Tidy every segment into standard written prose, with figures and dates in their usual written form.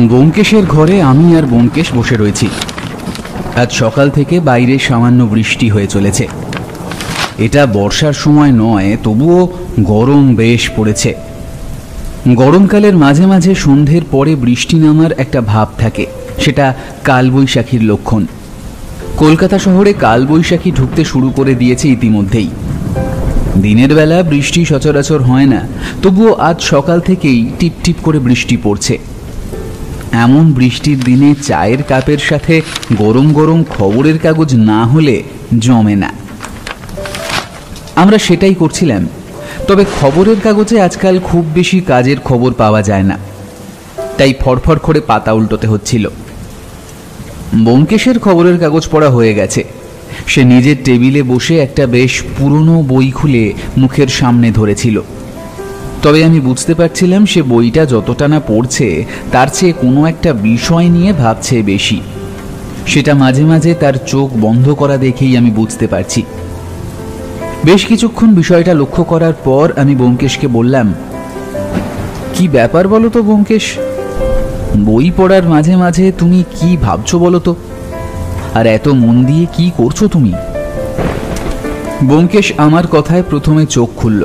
ব্যোমকেশের ঘরে আমি আর ব্যোমকেশ বসে রয়েছি। আজ সকাল থেকে বাইরে সামান্য বৃষ্টি হয়ে চলেছে। এটা বর্ষার সময় নয়, তবুও গরম বেশ পড়েছে। গরমকালের মাঝে মাঝে সন্ধ্যের পরে বৃষ্টি নামার একটা ভাব থাকে, সেটা কালবৈশাখীর লক্ষণ। কলকাতা শহরে কালবৈশাখী ঢুকতে শুরু করে দিয়েছে ইতিমধ্যেই। দিনের বেলা বৃষ্টি সচরাচর হয় না, তবুও আজ সকাল থেকেই টিপটিপ করে বৃষ্টি পড়ছে। এমন বৃষ্টির দিনে চায়ের কাপের সাথে গরম গরম খবরের কাগজ না হলে জমে না। আমরা সেটাই করছিলাম। তবে খবরের কাগজে আজকাল খুব বেশি কাজের খবর পাওয়া যায় না, তাই ফড়ফড় করে পাতা উল্টোতে হচ্ছিল। ব্যোমকেশের খবরের কাগজ পড়া হয়ে গেছে। সে নিজের টেবিলে বসে একটা বেশ পুরনো বই খুলে মুখের সামনে ধরেছিল। তবে আমি বুঝতে পারছিলাম সে বইটা যতটা না পড়ছে তার চেয়ে কোনো একটা বিষয় নিয়ে ভাবছে বেশি। সেটা মাঝে মাঝে তার চোখ বন্ধ করা দেখেই আমি বুঝতে পারছি। বেশ কিছুক্ষণ বিষয়টা লক্ষ্য করার পর আমি ব্যোমকেশকে বললাম, কি ব্যাপার বলো তো ব্যোমকেশ? বই পড়ার মাঝে মাঝে তুমি কি ভাবছো বলো তো? আর এত মন দিয়ে কি করছো তুমি? ব্যোমকেশ আমার কথায় প্রথমে চোখ খুলল,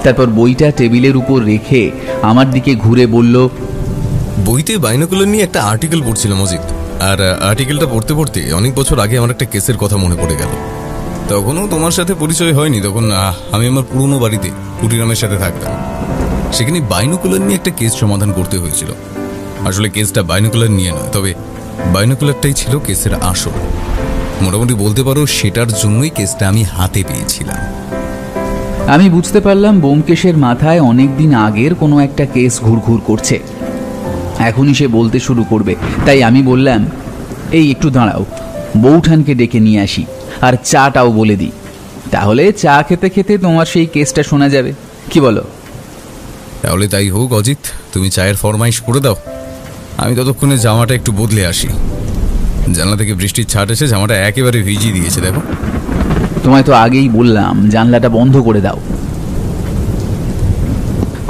তারপর বইটা টেবিলের উপর রেখে আমার দিকে ঘুরে বলল, বইতে বাইনোকুলার নিয়ে একটা আর্টিকেল পড়ছিলাম অজিত। আর আর্টিকেলটা পড়তে পড়তে অনেক বছর আগে আমার একটা কেসের কথা মনে পড়ে গেল। তখনও তোমার সাথে পরিচয় হয়নি, তখন আমি আমার পুরনো বাড়িতে কুটিরামের সাথে থাকতাম। সেখানে বাইনোকুলার নিয়ে একটা কেস সমাধান করতে হয়েছিল। আসলে কেসটা বাইনোকুলার নিয়ে নয়, তবে বাইনোকুলারটাই ছিল কেসের আসল। মোটামুটি বলতে পারো সেটার জন্যই কেসটা আমি হাতে পেয়েছিলাম। আমি বুঝতে পারলাম ব্যোমকেশের মাথায় অনেকদিন আগের কোনো একটা কেস ঘুরঘুর করছে। এখনই সে বলতে শুরু করবে, তাই আমি বললাম, এই একটু দাঁড়াও, বৌঠানকে ডেকে নিয়ে আসি আর চাটাও বলে দিই, তাহলে চা খেতে খেতে তোমার সেই কেসটা শোনা যাবে। কি বলো? তাহলে তাই হোক অজিত, তুমি চায়ের ফরমাইশ করে দাও। আমি ততক্ষণে জামাটা একটু বদলে আসি। জানলা থেকে বৃষ্টির ছাট এসে জামাটা একেবারে ভিজিয়ে দিয়েছে, দেখো। তোমায় তো আগেই বললাম জানলাটা বন্ধ করে দাও।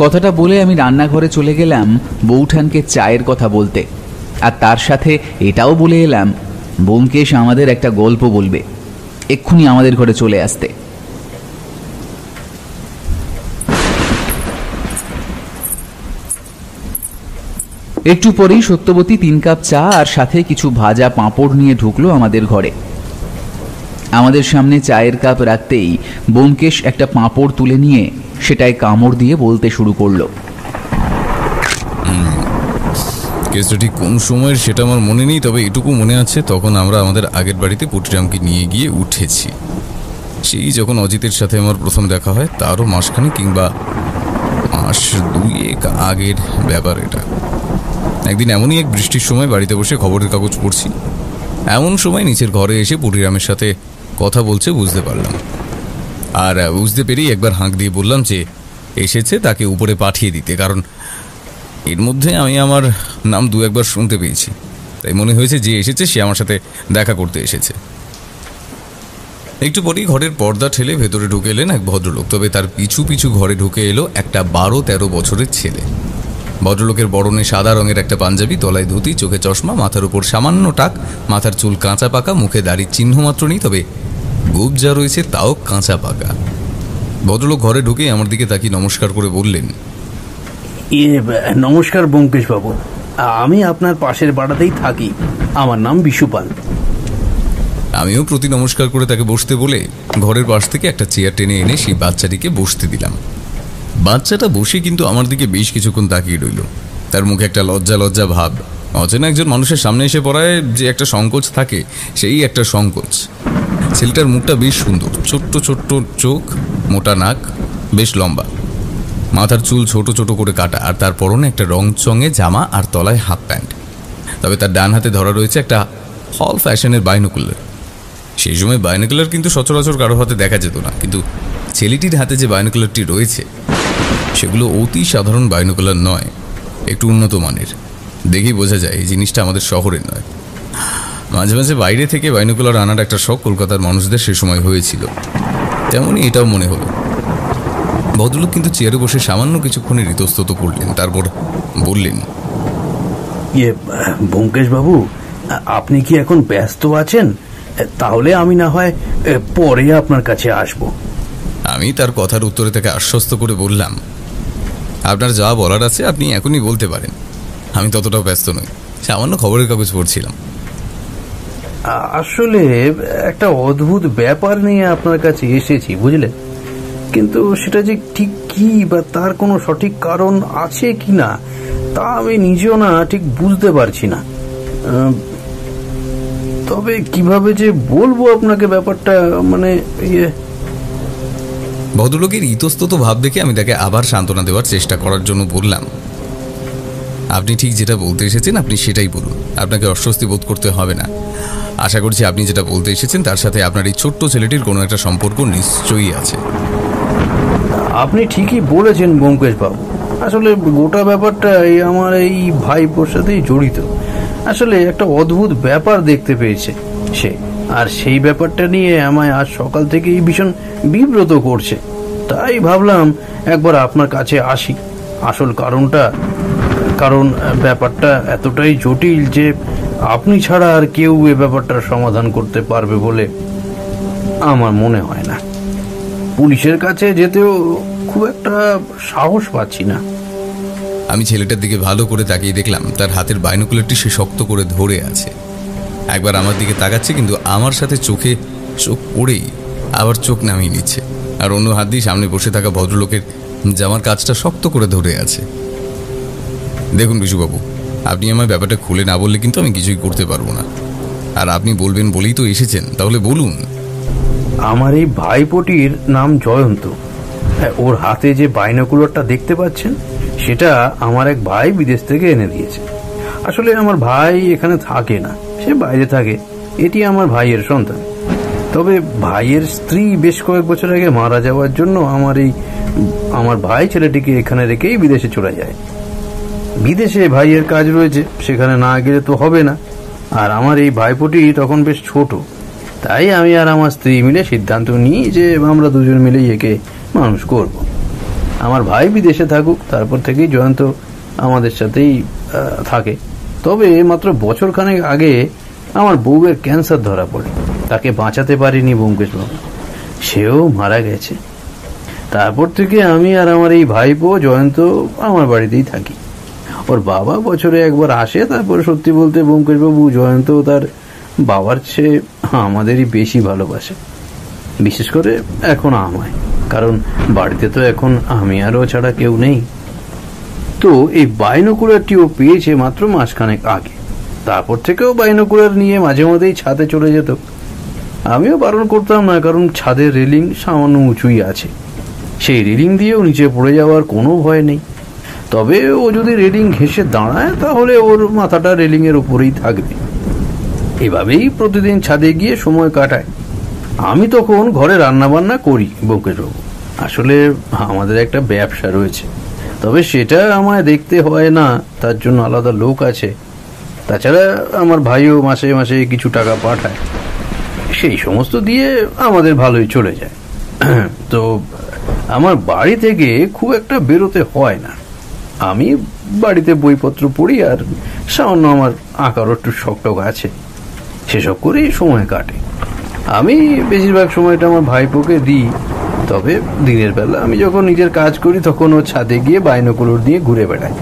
কথাটা বলে আমি রান্নাঘরে চলে গেলাম বৌঠানকে চায়ের কথা বলতে, আর তার সাথে এটাও বলে এলাম ব্যোমকেশ আমাদের একটা গল্প বলবে, এক্ষুনি আমাদের ঘরে চলে আসতে। একটু পরেই সত্যবতী 3 কাপ চা আর সাথে কিছু ভাজা পাঁপড় নিয়ে ঢুকলো আমাদের ঘরে। আমাদের সামনে চায়ের কাপ রাখতেই ব্যোমকেশ একটা পাঁপড় তুলে নিয়ে সেটায় কামড় দিয়ে বলতে শুরু করলো, কেসটা ঠিক কোন সময়ের সেটা আমার মনে নেই, তবে এটুকু মনে আছে তখন আমরা আমাদের আগের বাড়িতে পুটিরামকে নিয়ে গিয়ে উঠেছি। সেই যখন অজিতের সাথে আমার প্রথম দেখা হয়, তারও মাসখানে কিংবা মাস 2 আগের ব্যাপার এটা। একদিন এমনই এক বৃষ্টির সময় বাড়িতে বসে খবরের কাগজ পড়ছি, এমন সময় নিচের ঘরে এসে পুটিরামের সাথে কথা বলছে বুঝতে পারলাম। আর বুঝতে পেরেই একবার হাঁক দিয়ে বললাম যে এসেছে তাকে উপরে পাঠিয়ে দিতে, কারণ এর মধ্যে আমি আমার নাম 2-1বার শুনতে পেয়েছি। তাই মনে হয়েছে যে এসেছে সে আমার সাথে দেখা করতে এসেছে। একটু পরেই ঘরের পর্দা ঠেলে ভেতরে ঢুকে এলেন এক ভদ্রলোক, তবে তার পিছু পিছু ঘরে ঢুকে এলো একটা 12-13 বছরের ছেলে। ভদ্রলোকের বরণে সাদা রঙের একটা পাঞ্জাবি, তলায় ধুতি, চোখে চশমা, মাথার উপর সামান্য টাক, মাথার চুল কাঁচা পাকা, মুখে দাড়ির চিহ্ন মাত্র নেই, তবে গোঁফ যা রয়েছে তাও কাঁচা পাকা। ভদ্রলোক ঘরে ঢুকে আমার দিকে তাকিয়ে নমস্কার করে বললেন, নমস্কার ব্যোমকেশ বাবু, আমি আপনার পাশের বাড়াতেই থাকি, আমার নাম বিশুপাল। আমিও প্রতি নমস্কার করে তাকে বসতে বলে ঘরের পাশ থেকে একটা চেয়ার টেনে এনে সেই বাচ্চাটিকে বসতে দিলাম। বাচ্চাটা বসে কিন্তু আমার দিকে বেশ কিছুক্ষণ তাকিয়ে রইল। তার মুখে একটা লজ্জা লজ্জা ভাব। অচেনা একজন মানুষের সামনে এসে পড়ায় যে একটা সংকোচ থাকে, সেই একটা সংকোচ। ছেলেটার মুখটা বেশ সুন্দর, ছোট্ট ছোট্ট চোখ, মোটা নাক, বেশ লম্বা, মাথার চুল ছোট ছোট করে কাটা, আর তার পরনে একটা রংচঙে জামা আর তলায় হাফ প্যান্ট। তবে তার ডান হাতে ধরা রয়েছে একটা হল ফ্যাশনের বাইনোকুলার। সেই সময় বাইনোকুলার কিন্তু সচরাচর কারো হাতে দেখা যেত না, কিন্তু ছেলেটির হাতে যে বাইনোকুলারটি রয়েছে সেগুলো অতি সাধারণ বাইনোকুলার নয়, একটু উন্নত মানের। দেখেই বোঝা যায় এই জিনিসটা আমাদের শহরের নয়। মাঝে মাঝে বাইরে থেকে বাইনোকুলার আনার একটা শখ কলকাতার মানুষদের সে সময় হয়েছিল, তেমনই এটাও মনে হলো। ভদ্রলোক কিন্তু চেয়ারে বসে সামান্য কিছুক্ষণের ইতস্তত করলেন, তারপর বললেন, ব্যোমকেশ বাবু, আপনি কি এখন ব্যস্ত আছেন? তাহলে আমি না হয় পরে আপনার কাছে আসব। আমি তার কথার উত্তরে তাকে আশ্বস্ত করে বললাম, আপনার যা বলার আছে আপনি এখনই বলতে পারেন, আমি ততটাও ব্যস্ত নই, সামান্য খবরের কাগজ পড়ছিলাম। আসলে একটা অদ্ভুত ব্যাপার নিয়ে আপনার কাছে এসেছি, বুঝলেন, কিন্তু সেটা যে ঠিক কি বা তার কোনো সঠিক কারণ আছে কিনা তা আমি নিজেও না ঠিক বুঝতে পারছি না। তবে কিভাবে যে বলবো আপনাকে ব্যাপারটা, মানে ভদ্রলোকের ইতস্তত ভাব দেখে আমি তাকে আবার সান্ত্বনা দেওয়ার চেষ্টা করার জন্য বললাম, আপনি ঠিক যেটা বলতে এসেছেন আপনি সেটাই বলুন, আপনাকে অস্বস্তি বোধ করতে হবে না। আশা করছি আপনি যেটা বলতে এসেছেন তার সাথে আপনার এই ছোট্ট ছেলেটির কোনো একটা সম্পর্ক নিশ্চয়ই আছে। আপনি ঠিকই বলেছেন ব্যোমকেশ বাবু, আসলে গোটা ব্যাপারটা আমার এই ভাইপোর সাথেই জড়িত। আসলে একটা অদ্ভুত ব্যাপার দেখতে পেয়েছে সে, আর সেই ব্যাপারটা নিয়ে আমায় আজ সকাল থেকেই ভীষণ বিব্রত করছে। তাই ভাবলাম একবার আপনার কাছে আসি আসল কারণটা, কারণ ব্যাপারটা এতটাই জটিল যে আপনি ছাড়া আর কেউ এ ব্যাপারটার সমাধান করতে পারবে বলে আমার মনে হয় না। পুলিশের কাছে যেতেও খুব একটা সাহস পাচ্ছি না। আমি ছেলেটার দিকে ভালো করে তাকিয়ে দেখলাম তার হাতের বাইনোকুলারটি সে শক্ত করে ধরে আছে। একবার আমার দিকে তাকাচ্ছে, কিন্তু আমার সাথে চোখে চোখ পড়েই আবার চোখ নামিয়ে নিচ্ছে, আর অন্য হাত দিয়ে সামনে বসে থাকা ভদ্রলোকের জামার কাজটা শক্ত করে ধরে আছে। দেখুন বিশুবাবু, আপনি আমার ব্যাপারটা খুলে না বললে কিন্তু আমি কিছুই করতে পারবো না, আর আপনি বলবেন বলেই তো এসেছেন, তাহলে বলুন। আমার এই ভাইপোটির নাম জয়ন্ত। ওর হাতে যে বাইনোকুলারটা দেখতে পাচ্ছেন সেটা আমার এক ভাই বিদেশ থেকে এনে দিয়েছে। আসলে আমার ভাই এখানে থাকে না, সে বাইরে থাকে। এটি আমার ভাইয়ের সন্তান। তবে ভাইয়ের স্ত্রী বেশ কয়েক বছর আগে মারা যাওয়ার জন্য আমার ভাই ছেলেটিকে এখানে রেখেই বিদেশে চলে যায়। বিদেশে ভাইয়ের কাজ রয়েছে, সেখানে না গেলে তো হবে না। আর আমার এই ভাইপোটি তখন বেশ ছোট, তাই আমি আর আমার স্ত্রী মিলে সিদ্ধান্ত নিই যে আমরা দুজন মিলেই একে মানুষ করব। আমার ভাই বিদেশে থাকুক, তারপর থেকেই জয়ন্ত আমাদের সাথেই থাকে। তবে মাত্র বছরখানেক আগে আমার বউয়ের ক্যান্সার ধরা পড়ে, তাকে বাঁচাতে পারিনি ব্যোমকেশ বাবু, সেও মারা গেছে। তারপর থেকে আমি আর আমার এই ভাইপো জয়ন্ত আমার বাড়িতেই থাকি। ওর বাবা বছরে একবার আসে। তারপর সত্যি বলতে ব্যোমকেশ বাবু, জয়ন্ত তার বাবার চেয়ে আমাদেরই বেশি ভালোবাসে, বিশেষ করে এখন আমায়, কারণ বাড়িতে তো এখন আমি আর ও ছাড়া কেউ নেই। তো এই বাইনোকুলারটিও পেয়েছে মাত্র মাসখানেক আগে। তারপর থেকেও বাইনোকুলার নিয়ে মাঝে মাঝেই ছাদে চলে যেত। আমিও বারণ করতাম না, কারণ ছাদের রেলিং সামান্য উঁচুই আছে, সেই রেলিং দিয়েও নিচে পড়ে যাওয়ার কোনো ভয় নেই। তবে ও যদি রেলিং ঘেঁষে দাঁড়ায় তাহলে ওর মাথাটা রেলিং এর উপরেই থাকবে। এভাবেই প্রতিদিন ছাদে গিয়ে সময় কাটায়। আমি তখন ঘরে রান্না বান্না করি ব্যোমকেশবাবু। আসলে আমাদের একটা ব্যবসা রয়েছে, তবে সেটা আমায় দেখতে হয় না, তার জন্য আলাদা লোক আছে। তাছাড়া আমার ভাইও মাসে মাসে কিছু টাকা পাঠায়, সেই সমস্ত দিয়ে আমাদের ভালোই চলে যায়। তো আমার বাড়ি থেকে খুব একটা বেরোতে হয় না। আমি বাড়িতে বইপত্র পড়ি, আর সামান্য আমার আঁকারও একটু শখ আছে, সেসব করেই সময় কাটে। আমি বেশিরভাগ সময়টা আমার ভাইপোকে দিই। তবে দিনের বেলা আমি যখন নিজের কাজ করি তখন ও ছাদে গিয়ে বাইনোকুলার দিয়ে ঘুরে বেড়ায়।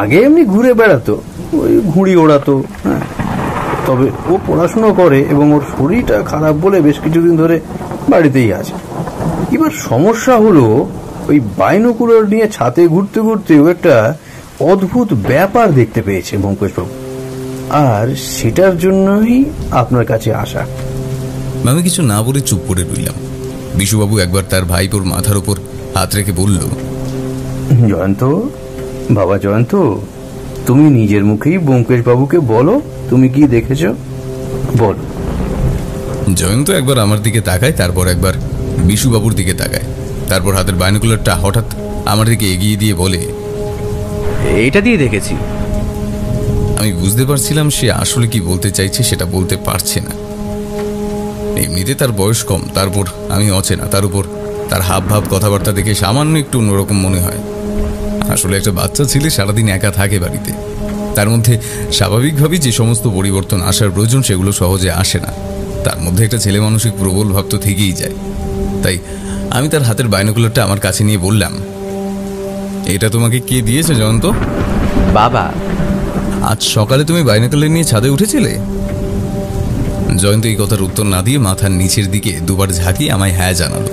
আগে এমনি ঘুরে বেড়াতো, ওই ঘুড়ি ওড়াতো। হ্যাঁ, তবে ও পড়াশুনো করে এবং ওর শরীরটা খারাপ বলে বেশ কিছুদিন ধরে বাড়িতেই আছে। এবার সমস্যা হলো, ওই বাইনোকুলার নিয়ে ছাদে ঘুরতে ঘুরতে ও একটা অদ্ভুত ব্যাপার দেখতে পেয়েছে ব্যোমকেশবাবু, আর সেটার জন্যই আপনার কাছে আসা। আমি কিছু না বলে চুপ করে রইলাম। বিশুবাবু একবার তার ভাইপোর মাথার উপর হাত রেখে বলল, জয়ন্ত, বাবা জয়ন্ত, তুমি নিজের মুখেই ব্যোমকেশ বাবুকে বলো তুমি কি দেখেছ, বলো। জয়ন্ত একবার আমার দিকে তাকায়, তারপর একবার বিশুবাবুর দিকে তাকায়, তারপর হাতের বাইনোকুলারটা হঠাৎ আমার দিকে এগিয়ে দিয়ে বলে, এইটা দিয়ে দেখেছি। আমি বুঝতে পারছিলাম সে আসলে কি বলতে চাইছে সেটা বলতে পারছে না। এমনিতে তার বয়স কম, তারপর আমি অচেনা, তার উপর তার হাব ভাব কথাবার্তা দেখে সামান্য একটু অন্যরকম মনে হয়। আসলে একটা বাচ্চা ছেলে সারাদিন একা থাকে বাড়িতে, তার মধ্যে স্বাভাবিকভাবেই যে সমস্ত পরিবর্তন আসার প্রয়োজন সেগুলো সহজে আসে না। তার মধ্যে একটা ছেলে মানসিক প্রবল ভাব তো থেকেই যায়। তাই আমি তার হাতের বাইনোকুলারটা আমার কাছে নিয়ে বললাম, এটা তোমাকে কে দিয়েছে জয়ন্ত? বাবা। আজ সকালে তুমি বাইনোকুলার নিয়ে ছাদে উঠেছিলে? জয়ন্ত এই কথার উত্তর না দিয়ে মাথার নিচের দিকে দুবার ঝাঁকিয়ে আমায় হ্যাঁ জানালো।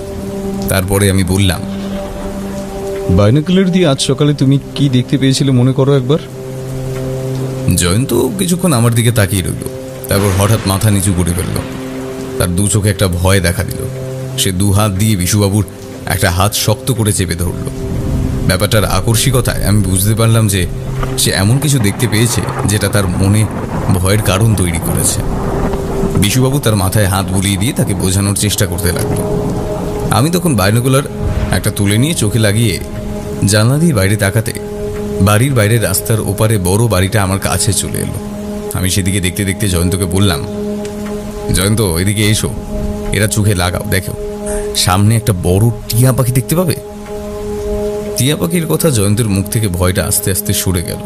তারপরে আমি বললাম, বাইনোকুলার দিয়ে আজ সকালে তুমি কি দেখতে পেয়েছিলে মনে করো একবার। জয়ন্ত কিছুক্ষণ আমার দিকে তাকিয়ে রইল, তারপর হঠাৎ মাথা নিচু করে ফেলল। তার দু চোখে একটা ভয় দেখা দিল। সে দু হাত দিয়ে বিশুবাবুর একটা হাত শক্ত করে চেপে ধরল। ব্যাপারটার আকর্ষিকতায় আমি বুঝতে পারলাম যে সে এমন কিছু দেখতে পেয়েছে যেটা তার মনে ভয়ের কারণ তৈরি করেছে। বিশুবাবু তার মাথায় হাত বুলিয়ে দিয়ে তাকে বোঝানোর চেষ্টা করতে লাগলো। আমি তখন বাইনোকুলার একটা তুলে নিয়ে চোখে লাগিয়ে জানলা দিয়ে বাইরে তাকাতে বাড়ির বাইরে রাস্তার ওপারে বড় বাড়িটা আমার কাছে চলে এলো। আমি সেদিকে দেখতে দেখতে জয়ন্তকে বললাম, জয়ন্ত এদিকে এসো, এরা চোখে লাগাও, দেখো সামনে একটা বড় টিয়া পাখি দেখতে পাবে। টিয়া পাখির কথা জয়ন্তের মুখ থেকে ভয়টা আস্তে আস্তে সরে গেল।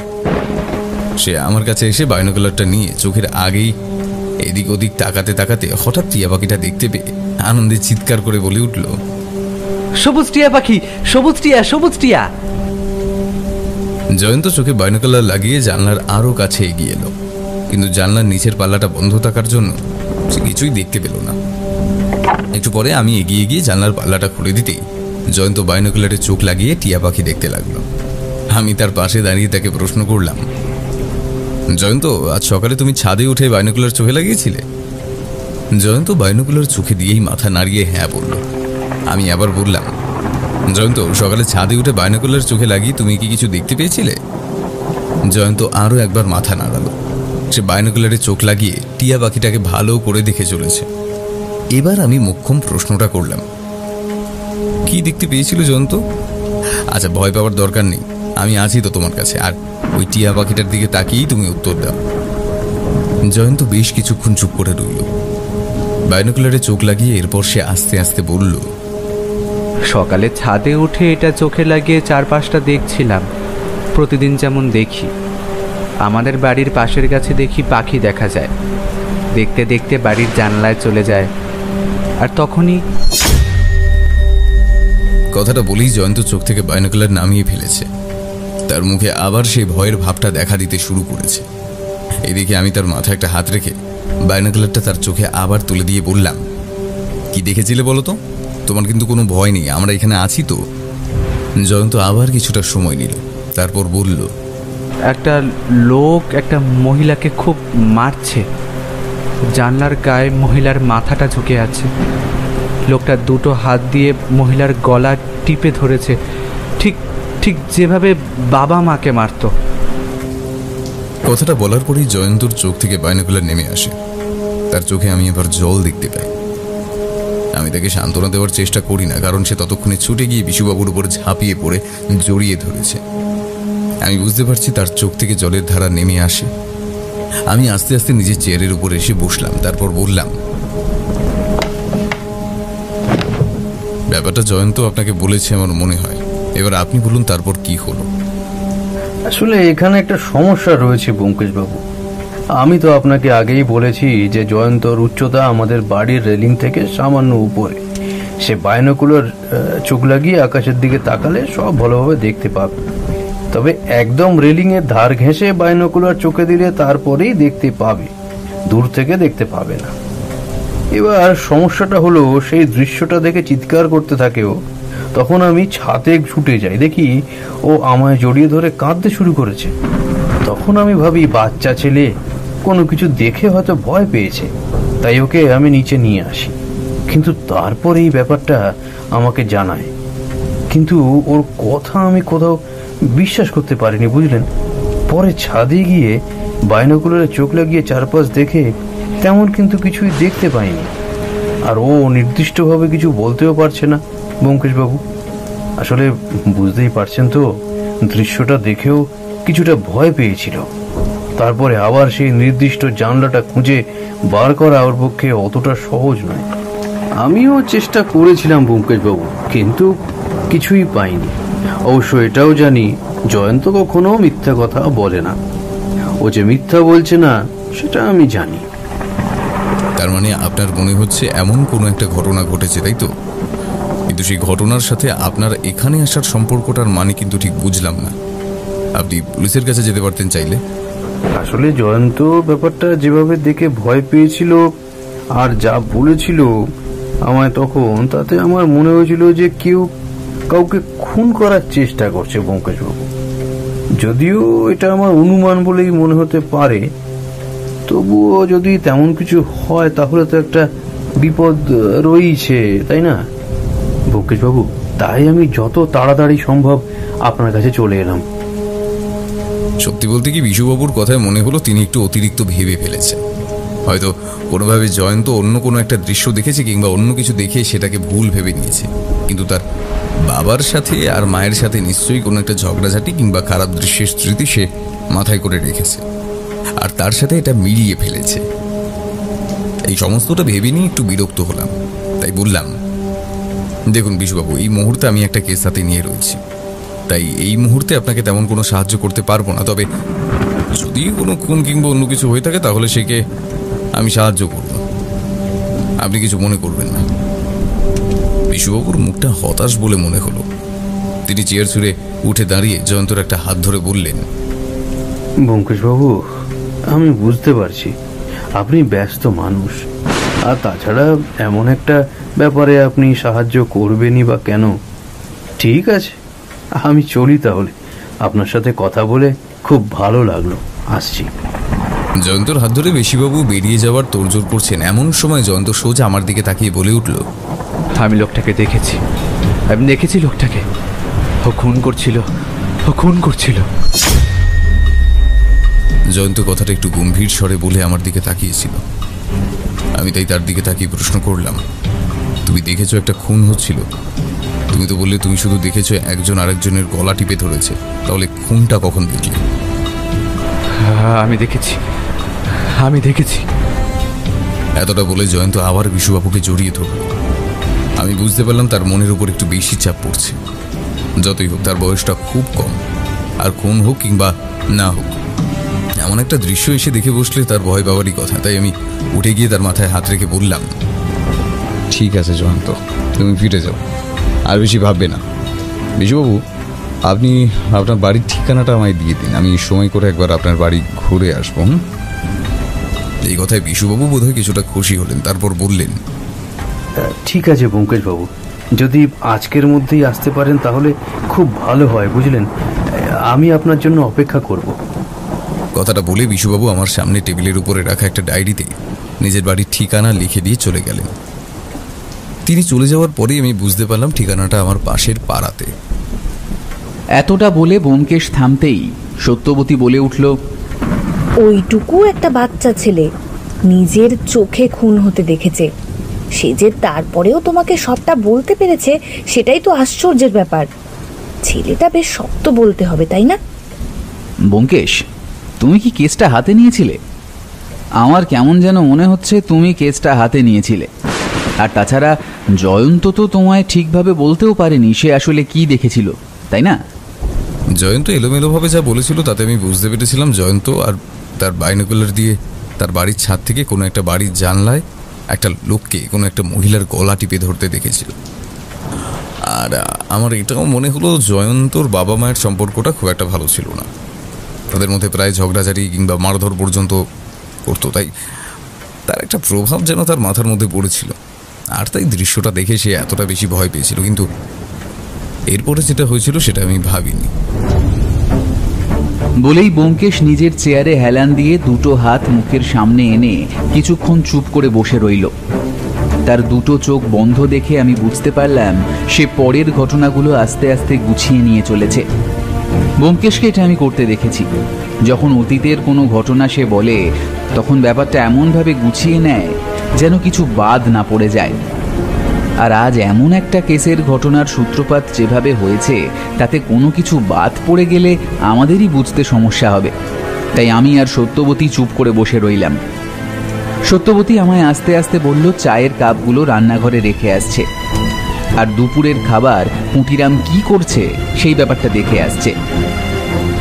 সে আমার কাছে এসে বাইনোকুলারটা নিয়ে চোখের আগেই এদিক ওদিক তাকাতে তাকাতে হঠাৎ টিয়া পাখিটা দেখতে পেয়ে আনন্দে চিৎকার করে বলে উঠল, সবুজ টিয়া পাখি, সবুজ টিয়া, সবুজ টিয়া। জয়ন্ত চোখে বাইনোকুলার লাগিয়ে জানলার আরো কাছে এগিয়ে এলো, কিন্তু জানলার নিচের পাল্লাটা বন্ধ থাকার জন্য সে কিছুই দেখতে পেল না। একটু পরে আমি এগিয়ে গিয়ে জানলার পাল্লাটা খুলে দিতেই জয়ন্ত বাইনোকুলারে চোখ লাগিয়ে টিয়া পাখি দেখতে লাগলো। আমি তার পাশে দাঁড়িয়ে তাকে প্রশ্ন করলাম, জয়ন্ত আজ সকালে তুমি ছাদে উঠে বাইনোকুলার চোখে লাগিয়েছিলে? জয়ন্ত বাইনোকুলার চোখে দিয়েই মাথা নাড়িয়ে হ্যাঁ বলল। আমি আবার বললাম, জয়ন্ত সকালে ছাদে উঠে বাইনোকুলার চোখে লাগিয়ে তুমি কি কিছু দেখতে পেয়েছিলে? জয়ন্ত আরও একবার মাথা নাড়ালো। সে বাইনোকুলারে চোখ লাগিয়ে টিয়া পাখিটাকে ভালো করে দেখে চলেছে। এবার আমি মোক্ষম প্রশ্নটা করলাম, কি দেখতে পেয়েছিল জয়ন্ত? আচ্ছা, ভয় পাওয়ার দরকার নেই, আমি আছি তো তোমার কাছে, আর ওই টিয়া পাখিটার দিকে তাকিয়েই তুমি উত্তর দাও। জয়ন্ত বেশ কিছুক্ষণ চুপ করে রইল। বাইনোকুলারে চোখ লাগিয়ে এরপর সে আস্তে আস্তে বলল, সকালে ছাদে উঠে এটা চোখে লাগিয়ে চারপাশটা দেখছিলাম, প্রতিদিন যেমন দেখি। আমাদের বাড়ির পাশের গাছে দেখি পাখি দেখা যায়, দেখতে দেখতে বাড়ির জানলায় চলে যায়, আর তখনই। কথাটা বলেই জয়ন্ত চোখ থেকে বাইনোকুলার নামিয়ে ফেলেছে। তার মুখে আবার সেই ভয়ের ভাবটা দেখা দিতে শুরু করেছে। এদিকে আমি তার মাথায় একটা হাত রেখে বাইনোকুলারটা তার চোখে আবার তুলে দিয়ে বললাম, কি দেখেছিলে বলো তো? তোমার কিন্তু কোনো ভয় নেই, আমরা এখানে আছি তো। জয়ন্ত আবার কিছুটা সময় নিল, তারপর বলল, একটা লোক একটা মহিলাকে খুব মারছে। জানলার গায়ে মহিলার মাথাটা ঝুঁকে আছে। লোকটা দুটো হাত দিয়ে মহিলার গলা টিপে ধরেছে, ঠিক ঠিক যেভাবে বাবা মাকে মারত। কথাটা বলার পরেই জয়ন্তর চোখ থেকে বাইনোকুলার নেমে আসে। তার চোখে আমি এবার জল দেখতে পাই। আমি তাকে সান্ত্বনা দেওয়ার চেষ্টা করি না, কারণ সে ততক্ষণে ছুটে গিয়ে বিশুবাবুর উপর ঝাঁপিয়ে পড়ে জড়িয়ে ধরেছে। আমি বুঝতে পারছি তার চোখ থেকে জলের ধারা নেমে আসে। আমি আস্তে আস্তে নিজের চেয়ারের উপর এসে বসলাম, তারপর বললাম, ব্যাপারটা জয়ন্ত আপনাকে বলেছে আমার মনে হয়, এবার আপনি বলুন তারপর কি হলো। আসলে এখানে একটা সমস্যা রয়েছে ব্যোমকেশ বাবু। আমি তো আপনাকে আগেই বলেছি যে জয়ন্তর উচ্চতা আমাদের বাড়ির রেলিং থেকে সামান্য উপরে। সে বাইনোকুলার চোখ লাগিয়ে আকাশের দিকে তাকালে সব ভালোভাবে দেখতে পাবে, তবে একদম রেলিং এর ধার ঘেঁষে বাইনোকুলার চোখে দিলে তারপরেই দেখতে পাবে, দূর থেকে দেখতে পাবে না। এবার সমস্যাটা হলো, সেই দৃশ্যটা দেখে চিৎকার করতে থাকে ও। তখন আমি ছাদে ছুটে যাই, দেখি ও আমায় জড়িয়ে ধরে কাঁদতে শুরু করেছে। তখন আমি ভাবি বাচ্চা ছেলে কোনো কিছু দেখে হয়তো ভয় পেয়েছে, তাই ওকে আমি নিচে নিয়ে আসি। কিন্তু তারপর এই ব্যাপারটা আমাকে জানায়, কিন্তু ওর কথা আমি কোথাও বিশ্বাস করতে পারিনি, বুঝলেন। পরে ছাদে গিয়ে বাইনোকুলারে চোখ লাগিয়ে চারপাশ দেখে তেমন কিন্তু কিছুই দেখতে পাইনি। আর ও নির্দিষ্টভাবে কিছু বলতেও পারছে না ব্যোমকেশ বাবু। আসলে বুঝতেই পারছেন তো, দৃশ্যটা দেখেও কিছুটা ভয় পেয়েছিল। তারপরে আবার সেই নির্দিষ্ট জানলাটা খুঁজে বার করা ওর পক্ষে অতটা সহজ নয়। আমিও চেষ্টা করেছিলাম ব্যোমকেশ বাবু, কিন্তু কিছুই পাইনি। অবশ্য এটাও জানি জয়ন্ত কখনো মিথ্যা কথা বলে না। ও যে মিথ্যা বলছে না সেটা আমি জানি। তার মানে আপনার মনে হচ্ছে এমন কোনো একটা ঘটনা ঘটেছে, তাই তো? কিন্তু সেই ঘটনার সাথে আপনার এখানে আসার সম্পর্কটার মানে কিন্তু ঠিক বুঝলাম না। আপনি পুলিশের কাছে যেতে পারতেন চাইলে। আসলে জয়ন্ত ব্যাপারটা যেভাবে দেখে ভয় পেয়েছিল আর যা বলেছিল আমায় তখন, তাতে আমার মনে হয়েছিল যে কেউ কাউকে খুন করার চেষ্টা করছে ব্যোমকেশবাবু। যদিও এটা আমার অনুমান বলেই মনে হতে পারে, তবুও যদি তেমন কিছু হয় তাহলে তো একটা বিপদ রয়েছে, তাই না ব্যোমকেশবাবু? তাই আমি যত তাড়াতাড়ি সম্ভব আপনার কাছে চলে এলাম। সত্যি বলতে কি, বিশুবাবুর কথায় মনে হলো তিনি একটু অতিরিক্ত ভেবে ফেলেছেন। হয়তো কোনোভাবে জয়ন্ত অন্য কোনো একটা দৃশ্য দেখেছে কিংবা অন্য কিছু দেখে সেটাকে ভুল ভেবে নিয়েছে। কিন্তু তার বাবার সাথে আর মায়ের সাথে নিশ্চয়ই কোনো একটা ঝগড়াঝাটি কিংবা খারাপ দৃশ্যের স্মৃতি সে মাথায় করে রেখেছে, আর তার সাথে এটা মিলিয়ে ফেলেছে। এই সমস্তটা ভেবে নিয়ে একটু বিরক্ত হলাম, তাই বললাম, দেখুন বিশুবাবু, এই মুহূর্তে আমি একটা কেস হাতে নিয়ে রয়েছি, তাই এই মুহূর্তে আপনাকে তেমন কোনো সাহায্য করতে পারবো না। তবে যদি কোনো খুন কিংবা অন্য কিছু হয়ে থাকে তাহলে সেকে আমি সাহায্য করব, আপনি কিছু মনে করবেন না। বিশুবাবুর মুখটা হতাশ বলে মনে হলো। তিনি চেয়ার ছুঁড়ে উঠে দাঁড়িয়ে জয়ন্তর একটা হাত ধরে বললেন, ব্যোমকেশবাবু, আমি বুঝতে পারছি আপনি ব্যস্ত মানুষ, আর তাছাড়া এমন একটা ব্যাপারে আপনি সাহায্য করবেনই বা কেন। ঠিক আছে, আমি চলি তাহলে। আপনার সাথে কথা বলে খুব ভালো লাগলো, আসছি। জয়ন্তর হাত ধরে বেশিবাবু বেরিয়ে যাওয়ার তোড়জোড় করছেন, এমন সময় জয়ন্ত সোজা আমার দিকে তাকিয়ে বলে উঠল, আমি লোকটাকে দেখেছি, আমি দেখেছি লোকটাকে, ও খুন করছিল, ও খুন করছিল। জয়ন্ত কথাটা একটু গম্ভীর স্বরে বলে আমার দিকে তাকিয়েছিল। আমি তাই তার দিকে তাকিয়ে প্রশ্ন করলাম, তুমি দেখেছো একটা খুন হচ্ছিল? তুমি তো বললে তুমি শুধু দেখেছো একজন আরেকজনের গলা টিপে ধরেছে, তাহলে খুনটা কখন দেখলে? আমি দেখেছি, আমি দেখেছি। এতটা বলে জয়ন্ত আবার বিশুবাবুকে জড়িয়ে ধরল। আমি বুঝতে পারলাম তার মনের উপর একটু বেশি চাপ পড়ছে। যতই হোক তার বয়সটা খুব কম, আর খুন হোক কিংবা না হোক, এমন একটা দৃশ্য এসে দেখে বসলে তার ভয় পাওয়ারই কথা। তাই আমি উঠে গিয়ে তার মাথায় হাত রেখে বললাম, ঠিক আছে জয়ন্ত, তুমি ফিরে যাও, আর বেশি ভাববে না। বিশুবাবু, আপনি আপনার বাড়ির ঠিকানাটা আমায় দিয়ে দিন, আমি সময় করে একবার আপনার বাড়ি ঘুরে আসবো। এই কথায় বিশুবাবু বোধহয় কিছুটা খুশি হলেন। তারপর বললেন, ঠিক আছে ব্যোমকেশবাবু, যদি আজকের মধ্যেই আসতে পারেন তাহলে খুব ভালো হয়, বুঝলেন? আমি আপনার জন্য অপেক্ষা করব। কথাটা বলে বিশুবাবু আমার সামনে টেবিলের উপরে রাখা একটা ডায়েরিতে নিজের বাড়ির ঠিকানা লিখে দিয়ে চলে গেলেন। তিনি চলে যাওয়ার পরেই আমি বুঝতে পারলাম ঠিকানাটা আমার পাশের পাড়াতে। এতটা বলে ব্যোমকেশ থামতেই সত্যবতী বলে উঠল, ওইটুকু একটা বাচ্চা ছেলে নিজের চোখে খুন হতে দেখেছে, সে যে তারপরেও তোমাকে সবটা বলতে পেরেছে সেটাই তো আশ্চর্যের ব্যাপার। ছেলেটা বেশ শক্ত বলতে হবে, তাই না? ব্যোমকেশ, তুমি কি কেসটা হাতে নিয়েছিলে? আমার কেমন যেন মনে হচ্ছে তুমি কেসটা হাতে নিয়েছিলে। আর তাছাড়া জয়ন্ত তো তোমায় ঠিকভাবে বলতেও পারেনি সে আসলে কি দেখেছিল, তাই না? জয়ন্ত এলোমেলোভাবে যা বলেছিল তাতে আমি বুঝতে পেরেছিলাম জয়ন্ত আর তার বাইনোকুলার দিয়ে তার বাড়ির ছাদ থেকে কোনো একটা বাড়ির জানলায় একটা লোককে, কোনো একটা মহিলার গলা টিপে ধরতে দেখেছিল। আর আমার এটাও মনে হলো জয়ন্তর বাবা মায়ের সম্পর্কটা খুব একটা ভালো ছিল না, তাদের মধ্যে প্রায় ঝগড়াঝাড়ি কিংবা মারধর পর্যন্ত করতো। তাই তার একটা প্রভাব যেন তার মাথার মধ্যে পড়েছিল, আর তাই দৃশ্যটা দেখে সে এতটা বেশি ভয় পেয়েছিল। কিন্তু এরপরে যেটা হয়েছিল সেটা আমি ভাবিনি। বলেই ব্যোমকেশ নিজের চেয়ারে হেলান দিয়ে দুটো হাত মুখের সামনে এনে কিছুক্ষণ চুপ করে বসে রইল। তার দুটো চোখ বন্ধ দেখে আমি বুঝতে পারলাম সে পরের ঘটনাগুলো আস্তে আস্তে গুছিয়ে নিয়ে চলেছে। ব্যোমকেশকে এটা আমি করতে দেখেছি। যখন অতীতের কোনো ঘটনা সে বলে তখন ব্যাপারটা এমনভাবে গুছিয়ে নেয় যেন কিছু বাদ না পড়ে যায়। আর আজ এমন একটা কেসের ঘটনার সূত্রপাত যেভাবে হয়েছে তাতে কোনো কিছু বাদ পড়ে গেলে আমাদেরই বুঝতে সমস্যা হবে। তাই আমি আর সত্যবতী চুপ করে বসে রইলাম। সত্যবতী আমায় আস্তে আস্তে বলল চায়ের কাপগুলো রান্নাঘরে রেখে আসছে, আর দুপুরের খাবার পুঁটিরাম কি করছে সেই ব্যাপারটা দেখে আসছে।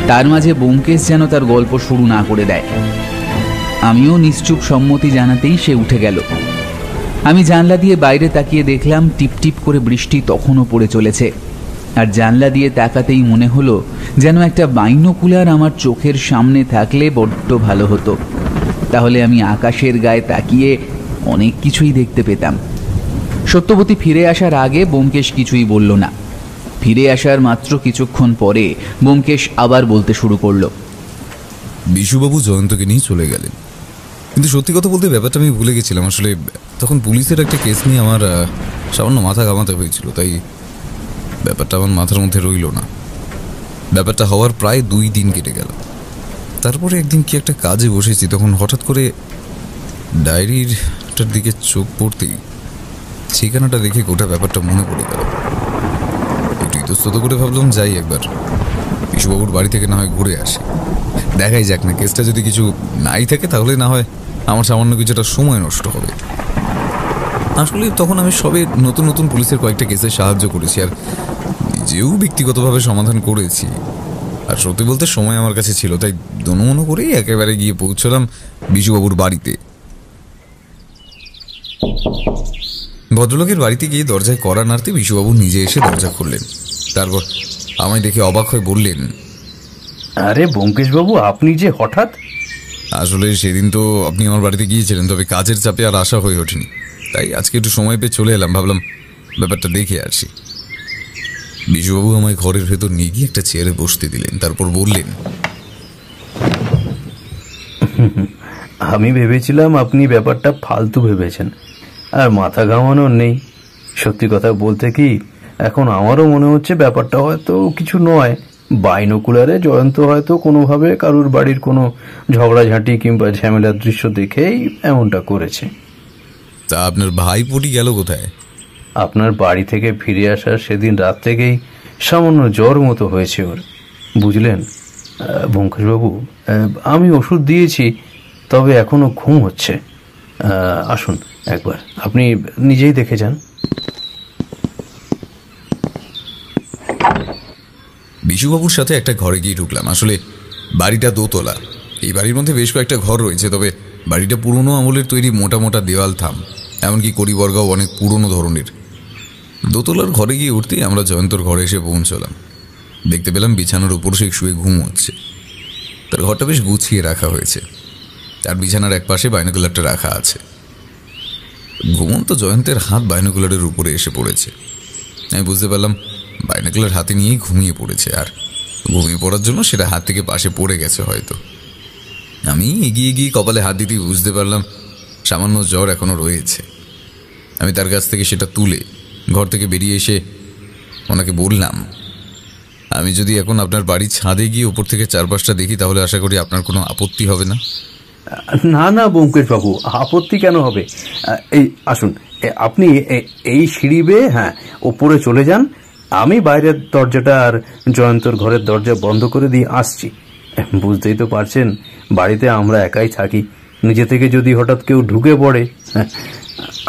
তার মাঝে ব্যোমকেশ যেন তার গল্প শুরু না করে দেয়। আমিও নিশ্চুপ সম্মতি জানাতেই সে উঠে গেল। আমি জানলা দিয়ে বাইরে তাকিয়ে দেখলাম টিপটিপ করে বৃষ্টি তখনও পড়ে চলেছে। আর জানলা দিয়ে তাকাতেই মনে হলো যেন একটা বাইনোকুলার আমার চোখের সামনে থাকলে বড্ড ভালো হতো। তাহলে আমি আকাশের গায়ে তাকিয়ে অনেক কিছুই দেখতে পেতাম। সত্যবতী ফিরে আসার আগে ব্যোমকেশ কিছুই বলল না। ফিরে আসার মাত্র কিছুক্ষণ পরে ব্যোমকেশ আবার বলতে শুরু করলো। বিশুবাবু জয়ন্তকে নিয়ে চলে গেলেন, কিন্তু সত্যি কথা বলতে ব্যাপারটা আমি ভুলে গেছিলাম। আসলে তখন পুলিশের একটা কেস নিয়ে আমার সামান্য মাথা ঘামাতে হয়েছিল, তাই ব্যাপারটা আমার মাথার মধ্যে রইল না। ব্যাপারটা হওয়ার প্রায় 2 দিন কেটে গেল। তারপরে একদিন কি একটা কাজে বসেছি, তখন হঠাৎ করে ডায়েরিটার দিকে চোখ পড়তেই ঠিকানাটা দেখে গোটা ব্যাপারটা মনে পড়ে গেল। একটু ইতস্তত করে ভাবলাম যাই একবার বিশুবাবুর বাড়ি থেকে না হয় ঘুরে আসি, দেখাই যাক না, কেসটা যদি কিছু নাই থাকে তাহলে না হয় আমার সামান্য কিছুটা সময় নষ্ট হবে। আসলে তখন আমি সবে নতুন নতুন পুলিশের কয়েকটা কেসে সাহায্য করেছি, আর নিজেও ব্যক্তিগতভাবে সমাধান করেছি। আর সত্যি বলতে সময় আমার কাছে ছিল, তাই দনমনো করেই একেবারে গিয়ে পৌঁছলাম বিশুবাবুর বাড়িতে। ভদ্রলোকের বাড়িতে গিয়ে দরজায় কড়া নাড়তে বিশুবাবু নিজে এসে দরজা খুললেন। তারপর আমায় দেখে অবাক হয়ে বললেন, আরে ব্যোমকেশ বাবু, আপনি যে হঠাৎ! আসলে সেদিন তো আপনি আমার বাড়িতে গিয়েছিলেন, তবে কাজের চাপে আর আসা হয়ে ওঠেনি, তাই আজকে একটু সময় পেয়ে চলে এলাম। ভাবলাম ব্যাপারটা দেখে আসি। বিশুবাবু আমায় ঘরের ভেতর নিয়ে গিয়ে একটা চেয়ারে বসতে দিলেন, তারপর বললেন, আমি ভেবেছিলাম আপনি ব্যাপারটা ফালতু ভেবেছেন, আর মাথা ঘামানোর নেই। সত্যি কথা বলতে কি, এখন আমারও মনে হচ্ছে ব্যাপারটা হয়তো কিছু নয়। বাইনোকুলারে জয়ন্ত হয়তো কোনোভাবে কারুর বাড়ির কোনো ঝগড়াঝাঁটি কিংবা ঝামেলার দৃশ্য দেখেই এমনটা করেছে। তা আপনার ভাইপোটি গেল কোথায়? আপনার বাড়ি থেকে ফিরে আসার সেদিন রাত থেকেই সামান্য জ্বর মতো হয়েছে ওর, বুঝলেন ব্যোমকেশবাবু। আমি ওষুধ দিয়েছি, তবে এখনো ঘুম হচ্ছে। আসুন একবার আপনি নিজেই দেখে যান। বিশুবাবুর সাথে একটা ঘরে গিয়ে ঢুকলাম। আসলে বাড়িটা দোতলা। এই বাড়ির মধ্যে বেশ কয়েকটা ঘর রয়েছে, তবে বাড়িটা পুরনো আমলের তৈরি, মোটা মোটা দেওয়াল থাম, এমনকি কড়িবর্গাও অনেক পুরনো ধরনের। দোতলার ঘরে গিয়ে উঠতেই আমরা জয়ন্তর ঘরে এসে পৌঁছলাম। দেখতে পেলাম বিছানার উপর সে শুয়ে ঘুম হচ্ছে। তার ঘরটা বেশ গুছিয়ে রাখা হয়েছে, তার বিছানার এক পাশে বাইনোকুলারটা রাখা আছে। ঘুমন্ত জয়ন্তের হাত বাইনোকুলারের উপরে এসে পড়েছে। আমি বুঝতে পারলাম বাইনোকুলার হাতে নিয়েই ঘুমিয়ে পড়েছে, আর ঘুমিয়ে পড়ার জন্য সেটা হাত থেকে পাশে পড়ে গেছে হয়তো। আমি এগিয়ে গিয়ে কপালে হাত দিতেই বুঝতে পারলাম সামান্য জ্বর এখনো রয়েছে। আমি তার কাছ থেকে সেটা তুলে ঘর থেকে বেরিয়ে এসে ওনাকে বললাম, আমি যদি এখন আপনার বাড়ির ছাদে গিয়ে উপর থেকে চারপাশটা দেখি তাহলে আশা করি আপনার কোনো আপত্তি হবে না? না না ব্যোমকেশ বাবু, আপত্তি কেন হবে? এই আসুন, আপনি এই সিঁড়ি বেয়ে ওপরে চলে যান। আমি বাইরের দরজাটা আর জয়ন্তর ঘরের দরজা বন্ধ করে দিয়ে আসছি। বুঝতেই তো পারছেন, বাড়িতে আমরা একাই থাকি, নিজে থেকে যদি হঠাৎ কেউ ঢুকে পড়ে।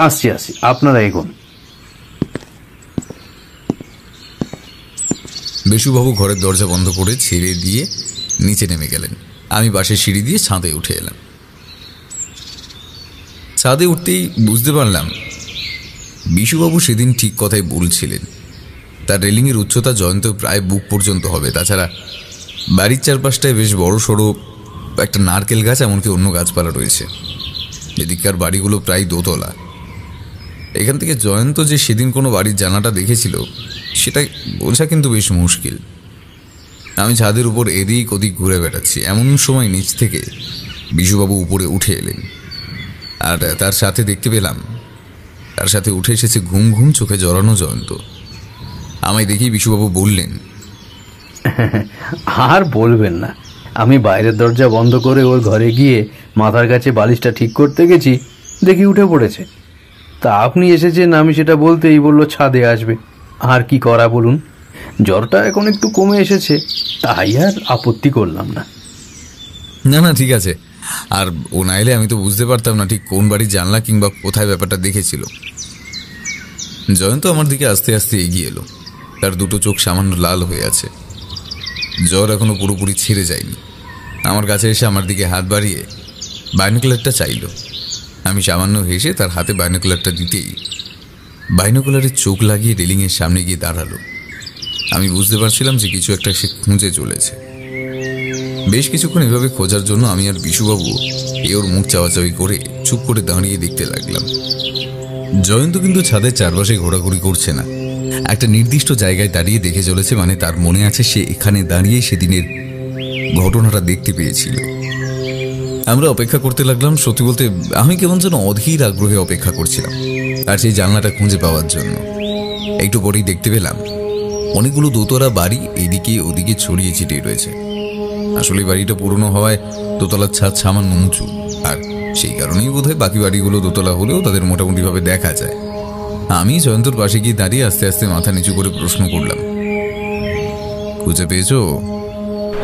আসছি, আপনারা এগোন। বিশুবাবু ঘরের দরজা বন্ধ করে ছেড়ে দিয়ে নিচে নেমে গেলেন। আমি বাসের সিঁড়ি দিয়ে ছাদে উঠে এলাম। ছাদে উঠতেই বুঝতে পারলাম বিশুবাবু সেদিন ঠিক কথাই বলছিলেন। তার রেলিংয়ের উচ্চতা জয়ন্ত প্রায় বুক পর্যন্ত হবে। তাছাড়া বাড়ির চারপাশটায় বেশ বড় সড়ো একটা নারকেল গাছ, এমনকি অন্য গাছপালা রয়েছে। এদিককার বাড়িগুলো প্রায় দোতলা। এখান থেকে জয়ন্ত যে সেদিন কোনো বাড়ির জানালাটা দেখেছিল সেটা বোঝা কিন্তু বেশ মুশকিল। আমি ছাদের উপর এদিক ওদিক ঘুরে বেড়াচ্ছি, এমন সময় নিচ থেকে বিশুবাবু উপরে উঠে এলেন। আর তার সাথে দেখতে পেলাম তার সাথে উঠে এসেছে ঘুম ঘুম চোখে জড়ানো জয়ন্ত। আমায় দেখেই বিশুবাবু বললেন, আর বলবেন না, আমি বাইরের দরজা বন্ধ করে ওর ঘরে গিয়ে মাথার কাছে বালিশটা ঠিক করতে গেছি, দেখি উঠে পড়েছে। তা আপনি এসেছেন, আমি সেটা বলতেই বললো ছাদে আসবে। আর কি করা বলুন, জ্বরটা এখন একটু কমে এসেছে, তাই আর আপত্তি করলাম না। না না ঠিক আছে। আর ও না এলে আমি তো বুঝতে পারতাম না ঠিক কোন বাড়ির জানলা কিংবা কোথায় ব্যাপারটা দেখেছিল। জয়ন্ত আমার দিকে আস্তে আস্তে এগিয়ে এলো। তার দুটো চোখ সামান্য লাল হয়ে আছে। জ্বর এখনো পুরোপুরি ছেড়ে যায়নি। আমার কাছে এসে আমার দিকে হাত বাড়িয়ে বাইনোকুলারটা চাইল। আমি সামান্য হেসে তার হাতে বাইনোকুলারটা দিতেই বাইনোকুলারের চোখ লাগিয়ে রেলিংয়ের সামনে গিয়ে দাঁড়ালো। আমি বুঝতে পারছিলাম যে কিছু একটা সে খুঁজে চলেছে। বেশ কিছুক্ষণ এভাবে খোঁজার জন্য আমি আর বিশুবাবু ওর মুখ চাওয়াচাওয়ি করে চুপ করে দাঁড়িয়ে দেখতে লাগলাম। জয়ন্ত কিন্তু ছাদের চারপাশে ঘোরাঘুরি করছে না, একটা নির্দিষ্ট জায়গায় দাঁড়িয়ে দেখে চলেছে। মানে তার মনে আছে সে এখানে দাঁড়িয়ে সেদিনের ঘটনাটা দেখতে পেয়েছিল। আমরা অপেক্ষা করতে লাগলাম। সত্যি বলতে আমি কেমন যেন অধীর আগ্রহে অপেক্ষা করছিলাম আর সেই জানলাটা খুঁজে পাওয়ার জন্য। একটু পরেই দেখতে পেলাম অনেকগুলো দোতলা বাড়ি এদিকে ওদিকে ছড়িয়ে ছিটিয়ে রয়েছে। আসলে বাড়িটা পুরনো হওয়ায় দোতলার ছাদ সামান্য উঁচু, আর সেই কারণেই বোধহয় বাকি বাড়িগুলো দোতলা হলেও তাদের মোটামুটিভাবে দেখা যায়। আমি জয়ন্তর পাশে গিয়ে দাঁড়িয়ে আস্তে আস্তে মাথা নিচু করে প্রশ্ন করলাম, খুঁজে পেয়েছো?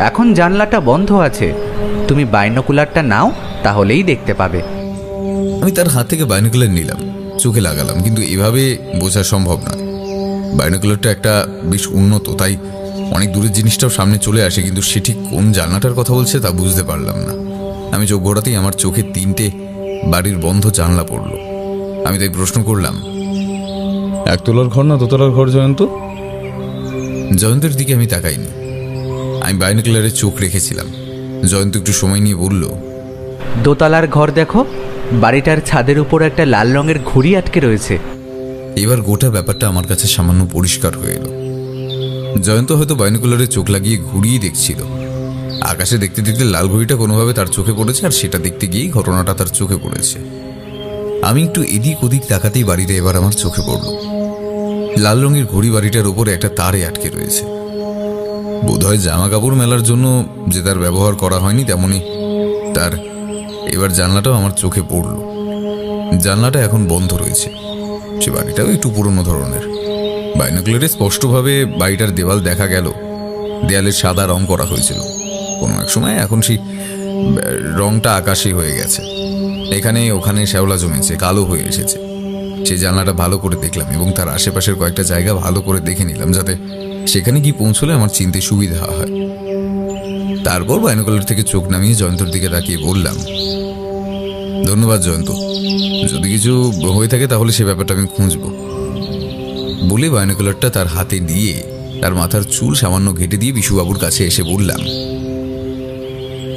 এখন জানলাটা বন্ধ আছে, তুমি বাইনোকুলারটা নাও, তাহলেই দেখতে পাবে। আমি তার হাত থেকে বাইনোকুলার নিলাম, চোখে লাগালাম, কিন্তু এভাবে বোঝা সম্ভব নয়। বাইনোকুলারটা একটা বেশ উন্নত, তাই অনেক দূরের জিনিসটাও সামনে চলে আসে, কিন্তু সে ঠিক কোন জানলাটার কথা বলছে তা বুঝতে পারলাম না। আমি চোখ ঘোরাতেই আমার চোখে 3টে বাড়ির বন্ধ জানলা পড়ল। আমি তাই প্রশ্ন করলাম, একতলার ঘর না দোতলার ঘর জয়ন্ত? জয়ন্তের দিকে আমি তাকাইনি। আমি বাইনোকুলারে চোখ রেখেছিলাম। জয়ন্ত একটু সময় নিয়ে বলল, দোতলার ঘর দেখো, বাড়িটার ছাদের উপর একটা লাল রঙের ঘড়ি আটকে রয়েছে। এবার গোটা ব্যাপারটা আমার কাছে সামান্য পরিষ্কার হয়ে এলো। জয়ন্ত হয়তো বাইনোকুলারে চোখ লাগিয়ে ঘুরিয়ে দেখছিল। আকাশে দেখতে দেখতে লাল ঘড়িটা কোনোভাবে তার চোখে পড়েছে, আর সেটা দেখতে গিয়েই ঘটনাটা তার চোখে পড়েছে। আমি একটু এদিক ওদিক তাকাতেই বাড়িটা এবার আমার চোখে পড়ল। লাল রঙের ঘড়ি বাড়িটার উপরে একটা তারে আটকে রয়েছে। বোধহয় জামা কাপড় মেলার জন্য যে তার ব্যবহার করা হয়নি, তেমনি তার এবার জানলাটাও আমার চোখে পড়ল। জানলাটা এখন বন্ধ রয়েছে। সে বাড়িটাও একটু পুরনো ধরনের। বাইনোকুলারে স্পষ্টভাবে বাড়িটার দেওয়াল দেখা গেল। দেয়ালে সাদা রং করা হয়েছিল কোনো এক সময়, এখন সেই রংটা আকাশি হয়ে গেছে। এখানে ওখানে শ্যাওলা জমেছে, কালো হয়ে এসেছে। সেই জানলাটা ভালো করে দেখলাম এবং তার আশেপাশের কয়েকটা জায়গা ভালো করে দেখে নিলাম, যাতে সেখানে গিয়ে পৌঁছলে আমার চিনতে সুবিধা হয়। তারপর বাইনোকুলার থেকে চোখ নামিয়ে জয়ন্তর দিকে তাকিয়ে বললাম, ধন্যবাদ জয়ন্ত, যদি কিছু হয়ে থাকে তাহলে সে ব্যাপারটা আমি খুঁজবো। বলে বাইনোকুলারটা তার হাতে দিয়ে তার মাথার চুল সামান্য ঘেটে দিয়ে বিশুবাবুর কাছে এসে বললাম,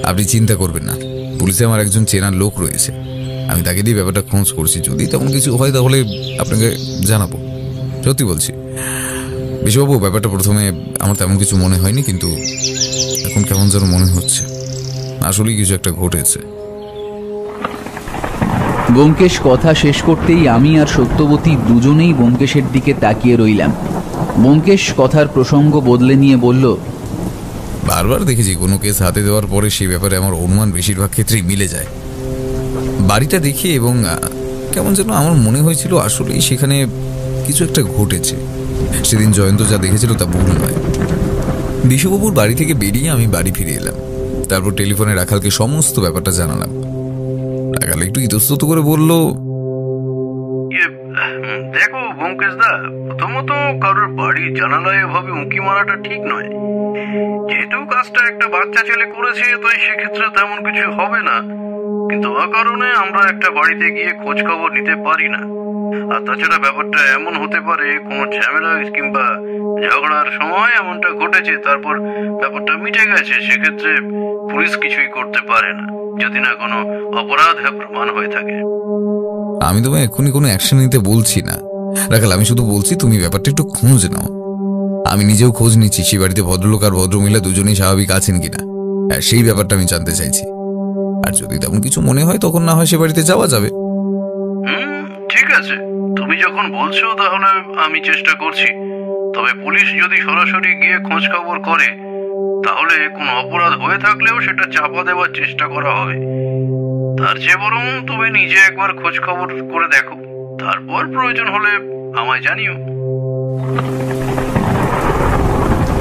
আপনি চিন্তা করবেন না, পুলিশে আমার একজন চেনার লোক রয়েছে, আমি তাকে দিয়ে ব্যাপারটা খোঁজ করছি। যদি তেমন কিছু হয় তাহলে আপনাকে জানাবো। সত্যি বলছি বিশুবাবু, ব্যাপারটা প্রথমে আমার তেমন কিছু মনে হয়নি, কিন্তু এখন কেমন যেন মনে হচ্ছে আসলেই কিছু একটা ঘটেছে। ব্যোমকেশ কথা শেষ করতেই আমি আর সত্যবতী দুজনেই ব্যোমকেশের দিকে তাকিয়ে রইলাম। ব্যোমকেশ কথার প্রসঙ্গ বদলে নিয়ে বলল, বারবার দেখেছি কোনো কেস হাতে দেওয়ার পরে সেই ব্যাপারে আমার অনুমান বেশিরভাগ ক্ষেত্রেই মিলে যায়। বাড়িটা দেখে এবং কেমন যেন আমার মনে হয়েছিল আসলেই সেখানে কিছু একটা ঘটেছে। সেদিন জয়ন্ত যা দেখেছিল তা ভুল নয়। বিশুবাবুর বাড়ি থেকে বেরিয়ে আমি বাড়ি ফিরে এলাম। তারপর টেলিফোনে রাখালকে সমস্ত ব্যাপারটা জানালাম। রাখাল একটু ইতস্তত করে বলল, দেখো ব্যোমকেশ দা, প্রথমত কারোর বাড়ি জানালায় এভাবে উঁকি মারাটা ঠিক নয়। যেহেতু কাজটা একটা বাচ্চা ছেলে করেছে, তাই সেক্ষেত্রে তেমন কিছু হবে না, কিন্তু অকারণে আমরা একটা বাড়িতে গিয়ে খোঁজ খবর নিতে পারি না। আর তাছাড়া ব্যাপারটা এমন হতে পারে কোনো ঝামেলা কিংবা ঝগড়ার সময় এমনটা ঘটেছে, তারপর ব্যাপারটা মিটে গেছে। সেক্ষেত্রে পুলিশ কিছুই করতে পারে না যদি না কোনো অপরাধ প্রমাণ হয়ে থাকে। আমি তোমায় এক্ষুনি কোনো অ্যাকশন নিতে বলছি না রাখাল, আমি শুধু বলছি তুমি ব্যাপারটা একটু খোঁজ নাও। আমি নিজেও খোঁজ নিচ্ছি সেই বাড়িতে ভদ্রলোক আর ভদ্রমহিলা দুজনেই স্বাভাবিক আছেন কিনা, সেই ব্যাপারটা আমি জানতে চাইছি। আর যদি তেমন কিছু মনে হয় তখন না হয় সে বাড়িতে যাওয়া যাবে। ঠিক আছে, তুমি যখন বলছো তাহলে আমি চেষ্টা করছি। তবে পুলিশ যদি সরাসরি গিয়ে খোঁজ খবর করে তাহলে কোনো অপরাধ হয়ে থাকলেও সেটা চাপা দেওয়ার চেষ্টা করা হবে। তার চেয়ে বরং তুমি নিজে একবার খোঁজ খবর করে দেখো, তারপর প্রয়োজন হলে আমায় জানিও।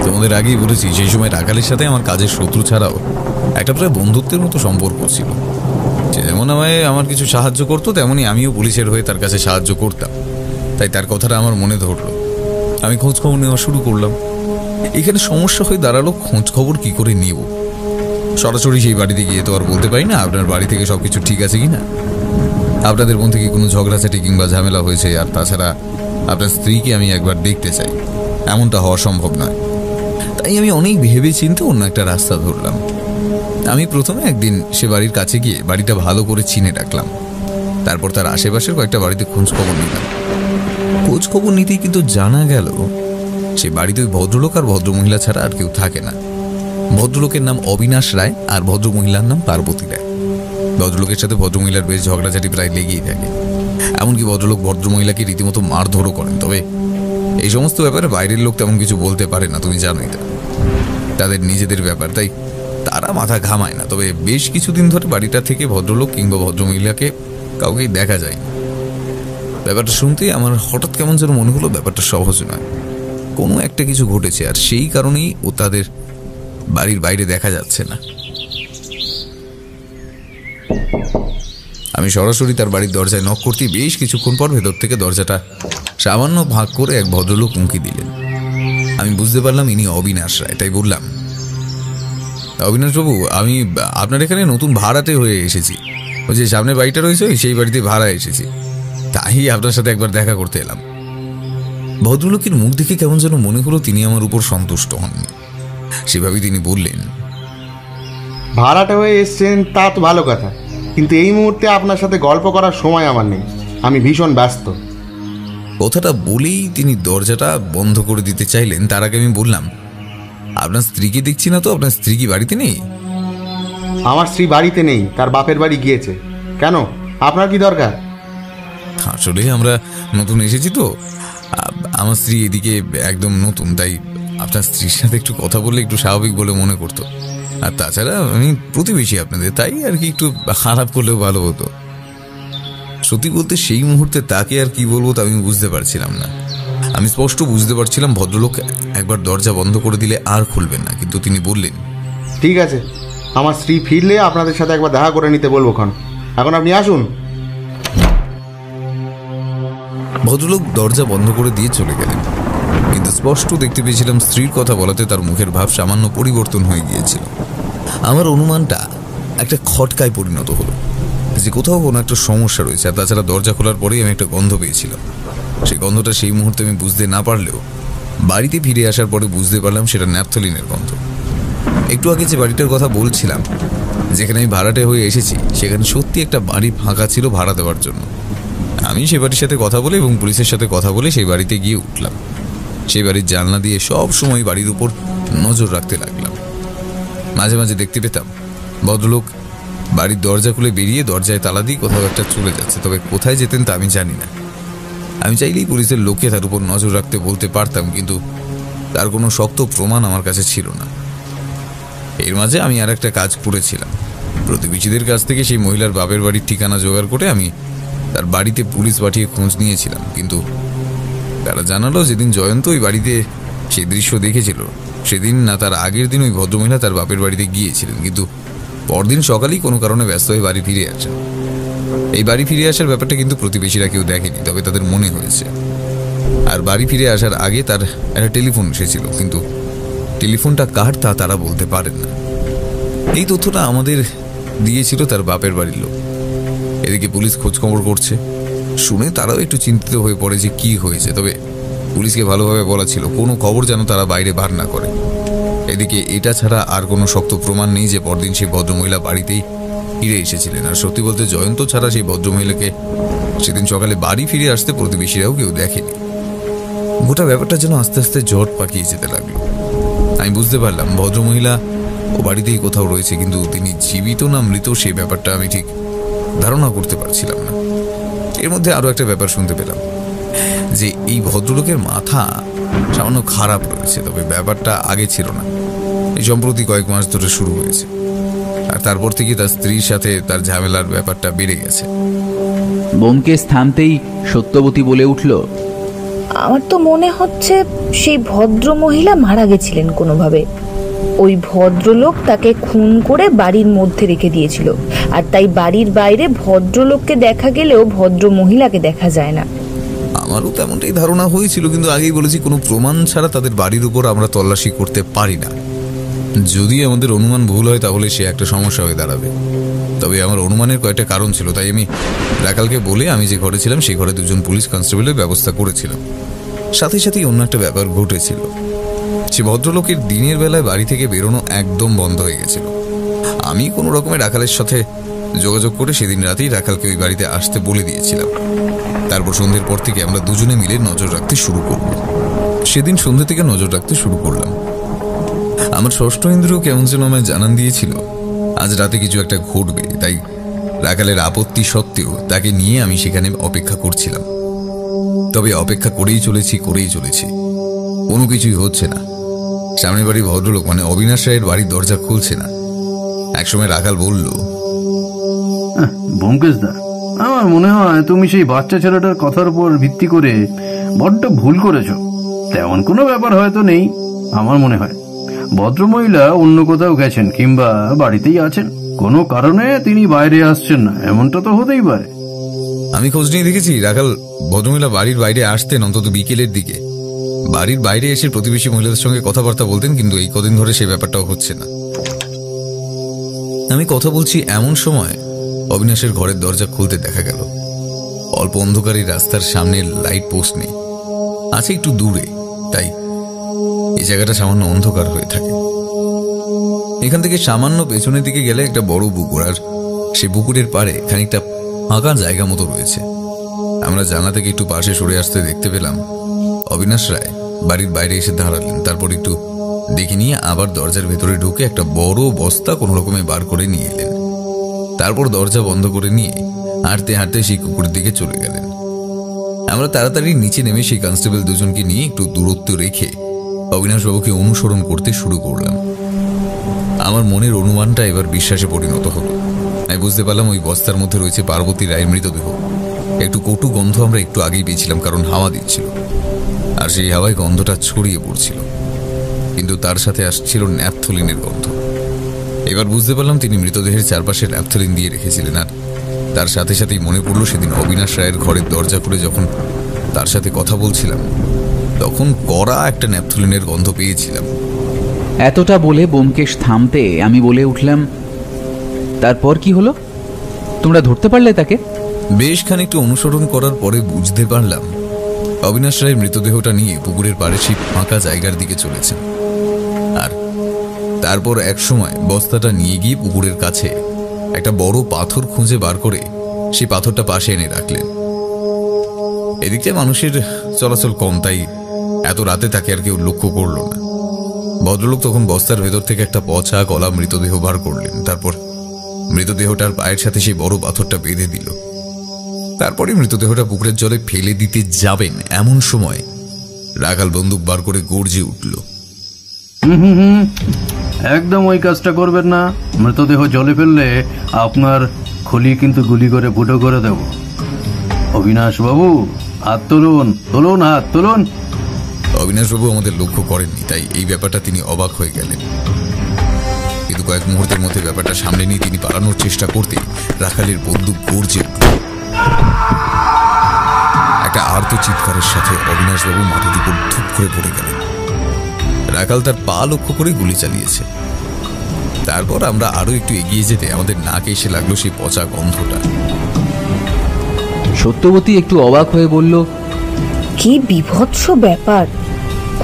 তোমাদের আগেই বলেছি সেই সময় রাখালের সাথে আমার কাজের শত্রু ছাড়াও একটা প্রায় বন্ধুত্বের মতো সম্পর্ক ছিল। সে যেমন আমায় আমার কিছু সাহায্য করতো, তেমনি আমিও পুলিশের হয়ে তার কাছে সাহায্য করতাম। তাই তার কথাটা আমার মনে ধরলো। আমি খোঁজ খবর নেওয়া শুরু করলাম। এখানে সমস্যা হয়ে দাঁড়ালো খোঁজ খবর কি করে নিব। সরাসরি সেই বাড়িতে গিয়ে তো আর বলতে পারি না আপনার বাড়ি থেকে সবকিছু ঠিক আছে কিনা, আপনাদের মধ্যে কি কোনো ঝগড়াঝাটি কিংবা ঝামেলা হয়েছে। আর তাছাড়া আপনার স্ত্রীকে আমি একবার দেখতে চাই, এমনটা হওয়া সম্ভব নয়। তাই আমি অনেক ভেবে চিন্তে অন্য একটা রাস্তা ধরলাম। আমি প্রথমে একদিন সে বাড়ির কাছে গিয়ে বাড়িটা ভালো করে চিনে রাখলাম। তারপর তার আশেপাশের কয়েকটা বাড়িতে খোঁজ খবর নিলাম। খোঁজ খবর নিতেই কিন্তু জানা গেল সে বাড়িতে ওই ভদ্রলোক আর ভদ্রমহিলা ছাড়া আর কেউ থাকে না। ভদ্রলোকের নাম অবিনাশ রায় আর ভদ্রমহিলার নাম পার্বতী রায়। ভদ্রলোকের সাথে ভদ্রমহিলার বেশ ঝগড়াঝাটি প্রায় লেগেই থাকে, এমনকি ভদ্রলোক ভদ্রমহিলাকে রীতিমতো মারধরও করেন। তবে এই সমস্ত ব্যাপারে বাইরের লোক তেমন কিছু বলতে পারে না, তুমি জানোই তো, তাদের নিজেদের ব্যাপার, তাই তারা মাথা ঘামায় না। তবে বেশ কিছুদিন ধরে বাড়িটা থেকে ভদ্রলোক কিংবা ভদ্রমহিলাকে কাউকেই দেখা যায়। ব্যাপারটা শুনতেই আমার হঠাৎ কেমন যেন মনে হলো ব্যাপারটা সহজ নয়, কোনো একটা কিছু ঘটেছে, আর সেই কারণেই ও তাদের বাড়ির বাইরে দেখা যাচ্ছে না। আমি সরাসরি তার বাড়ির দরজায় নক করতে বেশ কিছুক্ষণ পর ভেতর থেকে দরজাটা সামান্য ভাগ করে এক ভদ্রলোক উঁকি দিলেন। আমি বুঝতে পারলাম ইনি অবিনাশ রায়, তাই বললাম, অবিনাশবাবু, আমি আপনার এখানে নতুন ভাড়াটে হয়ে এসেছি। ওই যে সামনে বাড়িটা রয়েছে সেই বাড়িতে ভাড়া এসেছি, তাই আপনার সাথে একবার দেখা করতে এলাম। ভদ্রলোকের মুখ দেখে কেমন যেন মনে হলো তিনি আমার উপর সন্তুষ্ট হননি। সেভাবেই তিনি বললেন, ভাড়াটে হয়ে এসছেন তা তো ভালো কথা, কিন্তু এই মুহূর্তে আপনার সাথে গল্প করার সময় আমার নেই, আমি ভীষণ ব্যস্ত। কথাটা বলেই তিনি দরজাটা বন্ধ করে দিতে চাইলেন। তার আগে আমি বললাম, আপনার স্ত্রীকে দেখছি না তো, আপনার স্ত্রী কি বাড়িতে নেই? আমার স্ত্রী বাড়িতে নেই, তার বাপের বাড়ি গিয়েছে। কেন, আপনার কি দরকার? আসলে আমরা নতুন এসেছি তো, আমার স্ত্রী এদিকে একদম নতুন, তাই আপনার স্ত্রীর সাথে একটু কথা বললে একটু স্বাভাবিক বলে মনে করতো। আর তাছাড়া আমি প্রতিবেশী আপনাদের, তাই আর কি একটু খারাপ করলেও ভালো হতো। সত্যি বলতে সেই মুহূর্তে তাকে আর কি বলবো তা আমি বুঝতে পারছিলাম না। আমি স্পষ্ট বুঝতে পারছিলাম ভদ্রলোক একবার দরজা বন্ধ করে দিলে আর খুলবেন না, কিন্তু তিনি বললেন, ঠিক আছে, আমার স্ত্রী ফিরলে আপনাদের সাথে একবার দেখা করে নিতে বলবো। এখন আপনি আসুন। ভদ্রলোক দরজা বন্ধ করে দিয়ে চলে গেলেন, কিন্তু স্পষ্ট দেখতে পেয়েছিলাম স্ত্রীর কথা বলাতে তার মুখের ভাব সামান্য পরিবর্তন হয়ে গিয়েছিল। আমার অনুমানটা একটা খটকায় পরিণত হলো যে কোথাও কোনো একটা সমস্যা রয়েছে। আর তাছাড়া দরজা খোলার পরেই আমি একটা গন্ধ পেয়েছিলাম। সেই গন্ধটা সেই মুহূর্তে আমি বুঝতে না পারলেও বাড়িতে ফিরে আসার পরে বুঝতে পারলাম সেটা ন্যাপথলিনের গন্ধ। একটু আগে যে বাড়িটার কথা বলছিলাম, যেখানে আমি ভাড়াটে হয়ে এসেছি, সেখানে সত্যি একটা বাড়ি ফাঁকা ছিল ভাড়া দেওয়ার জন্য। আমি সে বাড়ির সাথে কথা বলে এবং পুলিশের সাথে কথা বলে সেই বাড়িতে গিয়ে উঠলাম। সেই বাড়ির জানলা দিয়ে সব সময় বাড়ির উপর নজর রাখতে লাগলাম। মাঝে মাঝে দেখতে পেতাম ভদ্রলোক বাড়ির দরজা খুলে বেরিয়ে দরজায় তালা দিয়ে কোথাও একটা চলে যাচ্ছে, তবে কোথায় যেতেন তা আমি জানি না। আমি চাইলেই পুলিশের লোককে তার উপর নজর রাখতে বলতে পারতাম, কিন্তু তার কোনো শক্ত প্রমাণ আমার কাছে ছিল না। এর মাঝে আমি আর একটা কাজ করেছিলাম। প্রতিবেশীদের কাছ থেকে সেই মহিলার বাপের বাড়ির ঠিকানা জোগাড় করে আমি তার বাড়িতে পুলিশ পাঠিয়ে খোঁজ নিয়েছিলাম, কিন্তু তারা জানালো যেদিন জয়ন্ত ওই বাড়িতে সেই দৃশ্য দেখেছিল সেদিন না তার আগের দিন ওই ভদ্রমহিলা তার বাপের বাড়িতে গিয়েছিলেন, কিন্তু পরদিন সকালেই কোনো কারণে ব্যস্ত হয়ে বাড়ি ফিরে আসেন। এই বাড়ি ফিরে আসার ব্যাপারটা কিন্তু প্রতিবেশীরা কেউ দেখেনি, তবে তাদের মনে হয়েছে। আর বাড়ি ফিরে আসার আগে তার একটা টেলিফোন এসেছিল, কিন্তু টেলিফোনটা কার তা তারা বলতে পারেন না। এই তথ্যটা আমাদের দিয়েছিল তার বাপের বাড়ির লোক। এদিকে পুলিশ খোঁজখবর করছে, শুনে তারাও একটু চিন্তিত হয়ে পড়ে যে কি হয়েছে। তবে পুলিশকে ভালোভাবে বলা ছিল কোনো খবর যেন তারা বাইরে বার না করে। এদিকে এটা ছাড়া আর কোনো শক্ত প্রমাণ নেই যে পরদিন সেই ভদ্রমহিলা বাড়িতেই ফিরে এসেছিলেন। আর সত্যি বলতে জয়ন্ত ছাড়া সেই ভদ্রমহিলাকে সেদিন সকালে বাড়ি ফিরে আসতে প্রতিবেশীরাও কেউ দেখেনি। গোটা ব্যাপারটা যেন আস্তে আস্তে জট পাকিয়ে যেতে লাগলো। আমি বুঝতে পারলাম ভদ্রমহিলা ও বাড়িতেই কোথাও রয়েছে, কিন্তু তিনি জীবিত না মৃত সেই ব্যাপারটা আমি ঠিক ধারণা করতে পারছিলাম না। এর মধ্যে আরও একটা ব্যাপার শুনতে পেলাম যে এই ভদ্রলোকের মাথা সামান্য খারাপ রয়েছে, তবে ব্যাপারটা আগে ছিল না, এই সম্প্রতি কয়েক মাস ধরে শুরু হয়েছে। আর তারপর থেকে তার স্ত্রীর সাথে তার ঝামেলার ব্যাপারটা বেড়ে গেছে। ব্যোমকেশ থামতেই সত্যবতী বলে উঠল, আমার তো মনে হচ্ছে সেই ভদ্র মহিলা মারা গেছিলেন কোনোভাবে। ওই ভদ্রলোক তাকে খুন করে বাড়ির মধ্যে রেখে দিয়েছিল, আর তাই বাড়ির বাইরে ভদ্রলোককে দেখা গেলেও ভদ্র মহিলাকে দেখা যায় না। আমারও তেমনটাই ধারণা হয়েছিল, কিন্তু আগেই বলেছি কোনো প্রমাণ ছাড়া তাদের বাড়ির উপর আমরা তল্লাশি করতে পারি না। যদি আমাদের অনুমান ভুল হয় তাহলে সে একটা সমস্যা হয়ে দাঁড়াবে। তবে আমার অনুমানের কয়েকটা কারণ ছিল, তাই আমি রাখালকে বলে আমি যে ঘরে ছিলাম সেই ঘরে 2জন পুলিশ কনস্টেবলের ব্যবস্থা করেছিলাম। সাথে সাথেই অন্য একটা ব্যাপার ঘটেছিল। সে ভদ্রলোকের দিনের বেলায় বাড়ি থেকে বেরোনো একদম বন্ধ হয়ে গেছিল। আমি কোনো রকমে রাখালের সাথে যোগাযোগ করে সেদিন রাতেই রাখালকে ওই বাড়িতে আসতে বলে দিয়েছিলাম। তারপর সন্ধ্যের পর থেকে আমরা দুজনে মিলে নজর রাখতে শুরু করব। সেদিন সন্ধ্যে থেকে নজর রাখতে শুরু করলাম। আমার ষষ্ঠ ইন্দ্রিয় কেমন যেন আমায় জানান দিয়েছিল আজ রাতে কিছু একটা ঘটবে, তাই রাখালের আপত্তি সত্ত্বেও তাকে নিয়ে আমি সেখানে অপেক্ষা করছিলাম। তবে অপেক্ষা করেই চলেছি, কোনো কিছুই হচ্ছে না। সামনের বাড়ির ভদ্রলোক মানে অবিনাশ রায়ের বাড়ির দরজা খুলছে না। একসময় রাখাল বলল, ব্যোমকেশ দা, আমার মনে হয় তুমি সেই বাচ্চা ছেলেটার কথার উপর ভিত্তি করে বড্ড ভুল করেছ। তেমন কোনো ব্যাপার হয়তো নেই। আমার মনে হয় ভদ্রমহিলা অন্য কোথাও গেছেন কিংবা বাড়িতেই আছেন, কোনো কারণে তিনি বাইরে আসছেন না, এমনটা তো হতেই পারে। আমি খোঁজ নিয়ে দেখেছি রাখাল ভদ্রমহিলা বাড়ির বাইরে আসতেন অন্তত বিকেলের দিকে। বাড়ির বাইরে এসে প্রতিবেশী মহিলাদের সঙ্গে কথাবার্তা বলতেন, কিন্তু এই কদিন ধরে সেই ব্যাপারটাও হচ্ছে না। আমি কথা বলছি এমন সময় অবিনাশের ঘরের দরজা খুলতে দেখা গেল। অল্প অন্ধকারী রাস্তার সামনে লাইট পোস্ট নেই, আছে একটু দূরে, তাই এই জায়গাটা সামান্য অন্ধকার হয়ে থাকে। এখান থেকে সামান্য পেছনের দিকে গেলে একটা বড় পুকুর, আর সে পুকুরের পাড়ে খানিকটা ফাঁকা জায়গা মতো রয়েছে। আমরা জানলা থেকে একটু পাশে সরে আসতে দেখতে পেলাম অবিনাশ রায় বাড়ির বাইরে এসে দাঁড়ালেন। তারপর একটু দেখে নিয়ে আবার দরজার ভেতরে ঢুকে একটা বড় বস্তা কোনো রকমে বার করে নিয়ে এলেন। তারপর দরজা বন্ধ করে নিয়ে হাঁটতে হাঁটতে সেই কুকুরের দিকে চলে গেলেন। আমরা তাড়াতাড়ি নিচে নেমে সেই কনস্টেবল 2জনকে নিয়ে একটু দূরত্ব রেখে অবিনাশবাবুকে অনুসরণ করতে শুরু করলাম। আমার মনের অনুমানটা এবার বিশ্বাসে পরিণত হলো। আমি বুঝতে পারলাম ওই বস্তার মধ্যে রয়েছে পার্বতী রায়ের মৃতদেহ। একটু কটু গন্ধ আমরা একটু আগেই পেয়েছিলাম, কারণ হাওয়া দিচ্ছিল, আর সেই হাওয়ায় গন্ধটা ছড়িয়ে পড়ছিল। কিন্তু তার সাথে আসছিল ন্যাপথলিনের গন্ধ। এবার বুঝতে পারলাম তিনি মৃতদেহের চারপাশে ন্যাপথলিন দিয়ে রেখেছিলেন। আর তার সাথে সাথেই মনে পড়ল সেদিন অবিনাশ রায়ের ঘরের দরজা খুলে যখন তার সাথে কথা বলছিলাম তখন কড়া একটা ন্যাপথলিনের গন্ধ পেয়েছিলাম। এতটা বলে ব্যোমকেশ থামতে আমি বলে উঠলাম, তারপর কি হলো? তোমরা ধরতে পারলে তাকে? বেশ খানিকটা অনুসরণ করার পরে বুঝতে পারলাম অবিনাশ রায়ের মৃতদেহটা নিয়ে পুকুরের পাড়ে সেই ফাঁকা জায়গার দিকে চলেছেন। আর তারপর এক সময় বস্তাটা নিয়ে গিয়ে পুকুরের কাছে একটা বড় পাথর খুঁজে বার করে সেই পাথরটা পাশে এনে রাখলেন। এদিকে মানুষের চলাচল কম, তাই এত রাতে তাকে আর কেউ লক্ষ্য করল না। ভদ্রলোক তখন বস্তার ভেতর থেকে একটা পচা গলা মৃতদেহ বার করলেন। তারপর মৃতদেহটার পায়ের সাথে সেই বড় পাথরটা বেঁধে দিল। তারপরে মৃতদেহটা পুকুরের জলে ফেলে দিতে যাবেন এমন সময় রাখাল বন্দুক বার করে গর্জে উঠল, একদম ওই কাজটা করবেন না। মৃতদেহ জলে ফেললে আপনার খলি কিন্তু গুলি করে ফুটো করে দেব। অবিনাশ বাবু, হাত তুলুন, তুলুন, হাত তুলুন। অবিনাশবাবু আমাদের লক্ষ্য করেননি, তাই এই ব্যাপারটা তিনি অবাক হয়ে গেলেন। কিন্তু কয়েক মুহূর্তের মধ্যে ব্যাপারটা সামনে নিয়ে তিনি পালানোর চেষ্টা করতে রাখালের বন্দুক গর্জে উঠল। একটা আর্ত চিৎকারের সাথে অবিনাশবাবু মাটির উপর ধূপ করে পড়ে গেলেন। রাখাল তার পা লক্ষ্য করে গুলি চালিয়েছে। তারপর আমরা আরো একটু এগিয়ে যেতে আমাদের নাকে এসে লাগলো সেই পচা গন্ধটা। সত্যবতী একটু অবাক হয়ে বলল, কি বিভৎস ব্যাপার!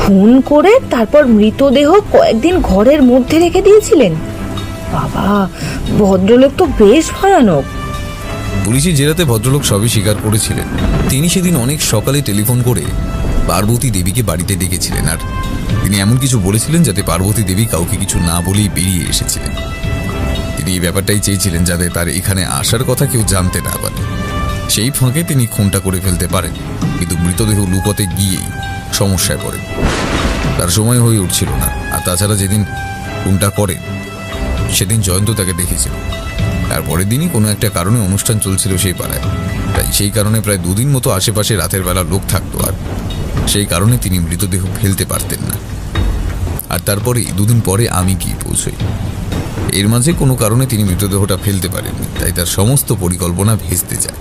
খুন করে তারপর মৃতদেহ কয়েকদিন ঘরের মধ্যে রেখে দিয়েছিলেন। বাবা, ভদ্রলোক তো বেশ ভয়ানক। পুলিশি জেরাতে ভদ্রলোক সবই স্বীকার করেছিলেন। তিনি সেদিন অনেক সকালে টেলিফোন করে পার্বতী দেবীকে বাড়িতে ডেকেছিলেন, আর তিনি এমন কিছু বলেছিলেন যাতে পার্বতী দেবী কাউকে কিছু না বলেই বেরিয়ে এসেছিলেন। তিনি এই ব্যাপারটাই চেয়েছিলেন যাতে তার এখানে আসার কথা কেউ জানতে না পারে। সেই ফাঁকে তিনি খুনটা করে ফেলতে পারেন, কিন্তু মৃতদেহ লুকোতে গিয়েই সমস্যায় পড়েন। তার সময় হয়ে উঠছিল না। আর তাছাড়া যেদিন খুনটা করেন সেদিন জয়ন্ত তাকে দেখেছিল। তারপরের দিনই কোনো একটা কারণে অনুষ্ঠান চলছিল সেই পাড়ায়, তাই সেই কারণে প্রায় 2 দিন মতো আশেপাশে রাতের বেলা লোক থাকতো, আর সেই কারণে তিনি মৃতদেহ ফেলতে পারতেন না। আর তারপরে 2 দিন পরে আমি গিয়ে পৌঁছই। এর মাঝে কোনো কারণে তিনি মৃতদেহটা ফেলতে পারেননি, তাই তার সমস্ত পরিকল্পনা ভেস্তে যায়।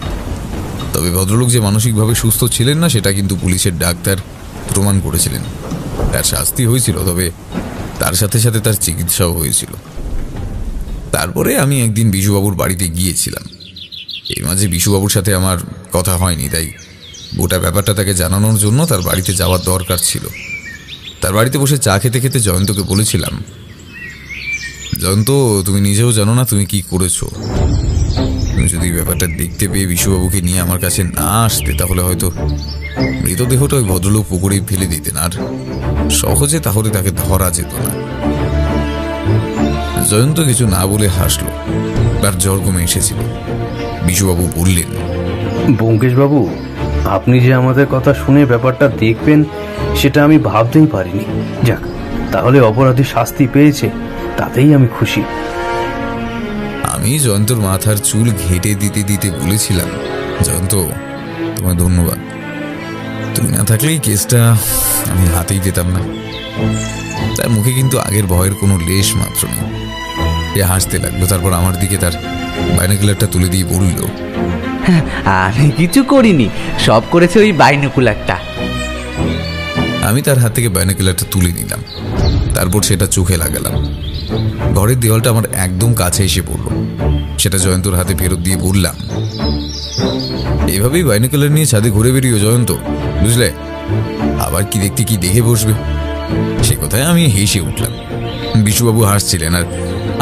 তবে ভদ্রলোক যে মানসিকভাবে সুস্থ ছিলেন না সেটা কিন্তু পুলিশের ডাক্তার প্রমাণ করেছিলেন। তার শাস্তি হয়েছিল, তবে তার সাথে সাথে তার চিকিৎসাও হয়েছিল। তারপরে আমি একদিন বিশুবাবুর বাড়িতে গিয়েছিলাম। এই মাঝে বিশুবাবুর সাথে আমার কথা হয়নি, তাই গোটা ব্যাপারটা তাকে জানানোর জন্য তার বাড়িতে যাওয়ার দরকার ছিল। তার বাড়িতে বসে চা খেতে খেতে জয়ন্তকে বলেছিলাম, জয়ন্ত, তুমি নিজেও জানো না তুমি কি করেছো। তুমি যদি ব্যাপারটা দেখতে পেয়ে বিশুবাবুকে নিয়ে আমার কাছে না আসতে, তাহলে হয়তো মৃতদেহটা ওই ভদ্রলোক পুকুরেই ফেলে দিতেন, আর সহজে তাহলে তাকে ধরা যেত না। জয়ন্ত কিছু না বলে হাসলো, তার জ্বর কমে এসেছিল। বিশুবাবু বললেন, ব্যোমকেশবাবু, আপনি যে আমাদের কথা শুনে ব্যাপারটা দেখবেন সেটা আমি ভাবতেই পারিনি। যাক, তাহলে অপরাধী শাস্তি পেয়েছে, তাতেই আমি খুশি। আমি জয়ন্তর মাথার চুল ঘেটে দিতে দিতে বলেছিলাম, জয়ন্ত, তোমায় ধন্যবাদ। তুমি না থাকলে এই কেসটা আমি হাতেই পেতাম না। তার মুখে কিন্তু আগের ভয়ের কোনো লেশ মাত্র নেই। এ হাসতে লাগলো, তারপর আমার দিকে তার বাইনোকুলারটা তুলে দিয়ে বলল, আমি কিছু করিনি, সব করেছে ওই বাইনোকুলারটা। আমি তার হাত থেকে বাইনোকুলারটা তুলে নিলাম, তারপর সেটা চোখে লাগালাম। ঘরের দেওয়ালটা আমার একদম কাছে এসে পড়ল। সেটা জয়ন্তর হাতে ফেরত দিয়ে বললাম, এভাবেই বাইনোকুলার নিয়ে ছাদে ঘুরে বেরিয়েও জয়ন্ত, বুঝলে, আবার কি দেখতে কি দেখে বসবে। সে কথায় আমি হেসে উঠলাম। বিশুবাবু হাসছিলেন, আর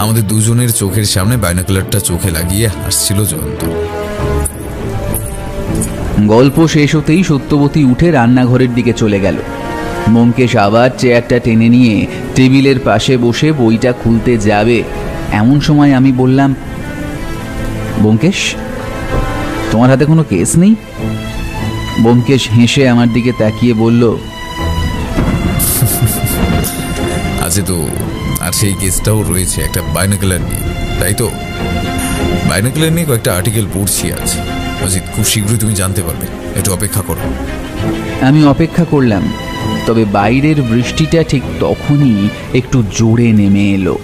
আমাদের দুজনের চোখের সামনে বাইনোকুলারটা চোখে লাগিয়ে হাসছিল জয়ন্ত। গল্প শেষ হতেই সত্যবতী উঠে রান্নাঘরের দিকে চলে গেল। ব্যোমকেশ আবার চেয়ারটা টেনে নিয়ে টেবিলের পাশে বসে বইটা খুলতে যাবে, এমন সময় আমি বললাম, ব্যোমকেশ, তোমার হাতে কোনো কেস নেই? ব্যোমকেশ হেসে আমার দিকে তাকিয়ে বলল, আছে তো, আর সেই কেসটাও রয়েছে একটা বাইনোকুলার নিয়ে, তাই তো? বাইনোকুলার নিয়ে কয়েকটা আর্টিকেল পড়ছি আজ। অজিত, খুব শীঘ্রই তুমি জানতে পারবে, একটু অপেক্ষা করো। আমি অপেক্ষা করলাম, তবে বাইরের বৃষ্টিটা ঠিক তখনই একটু জোরে নেমে এলো।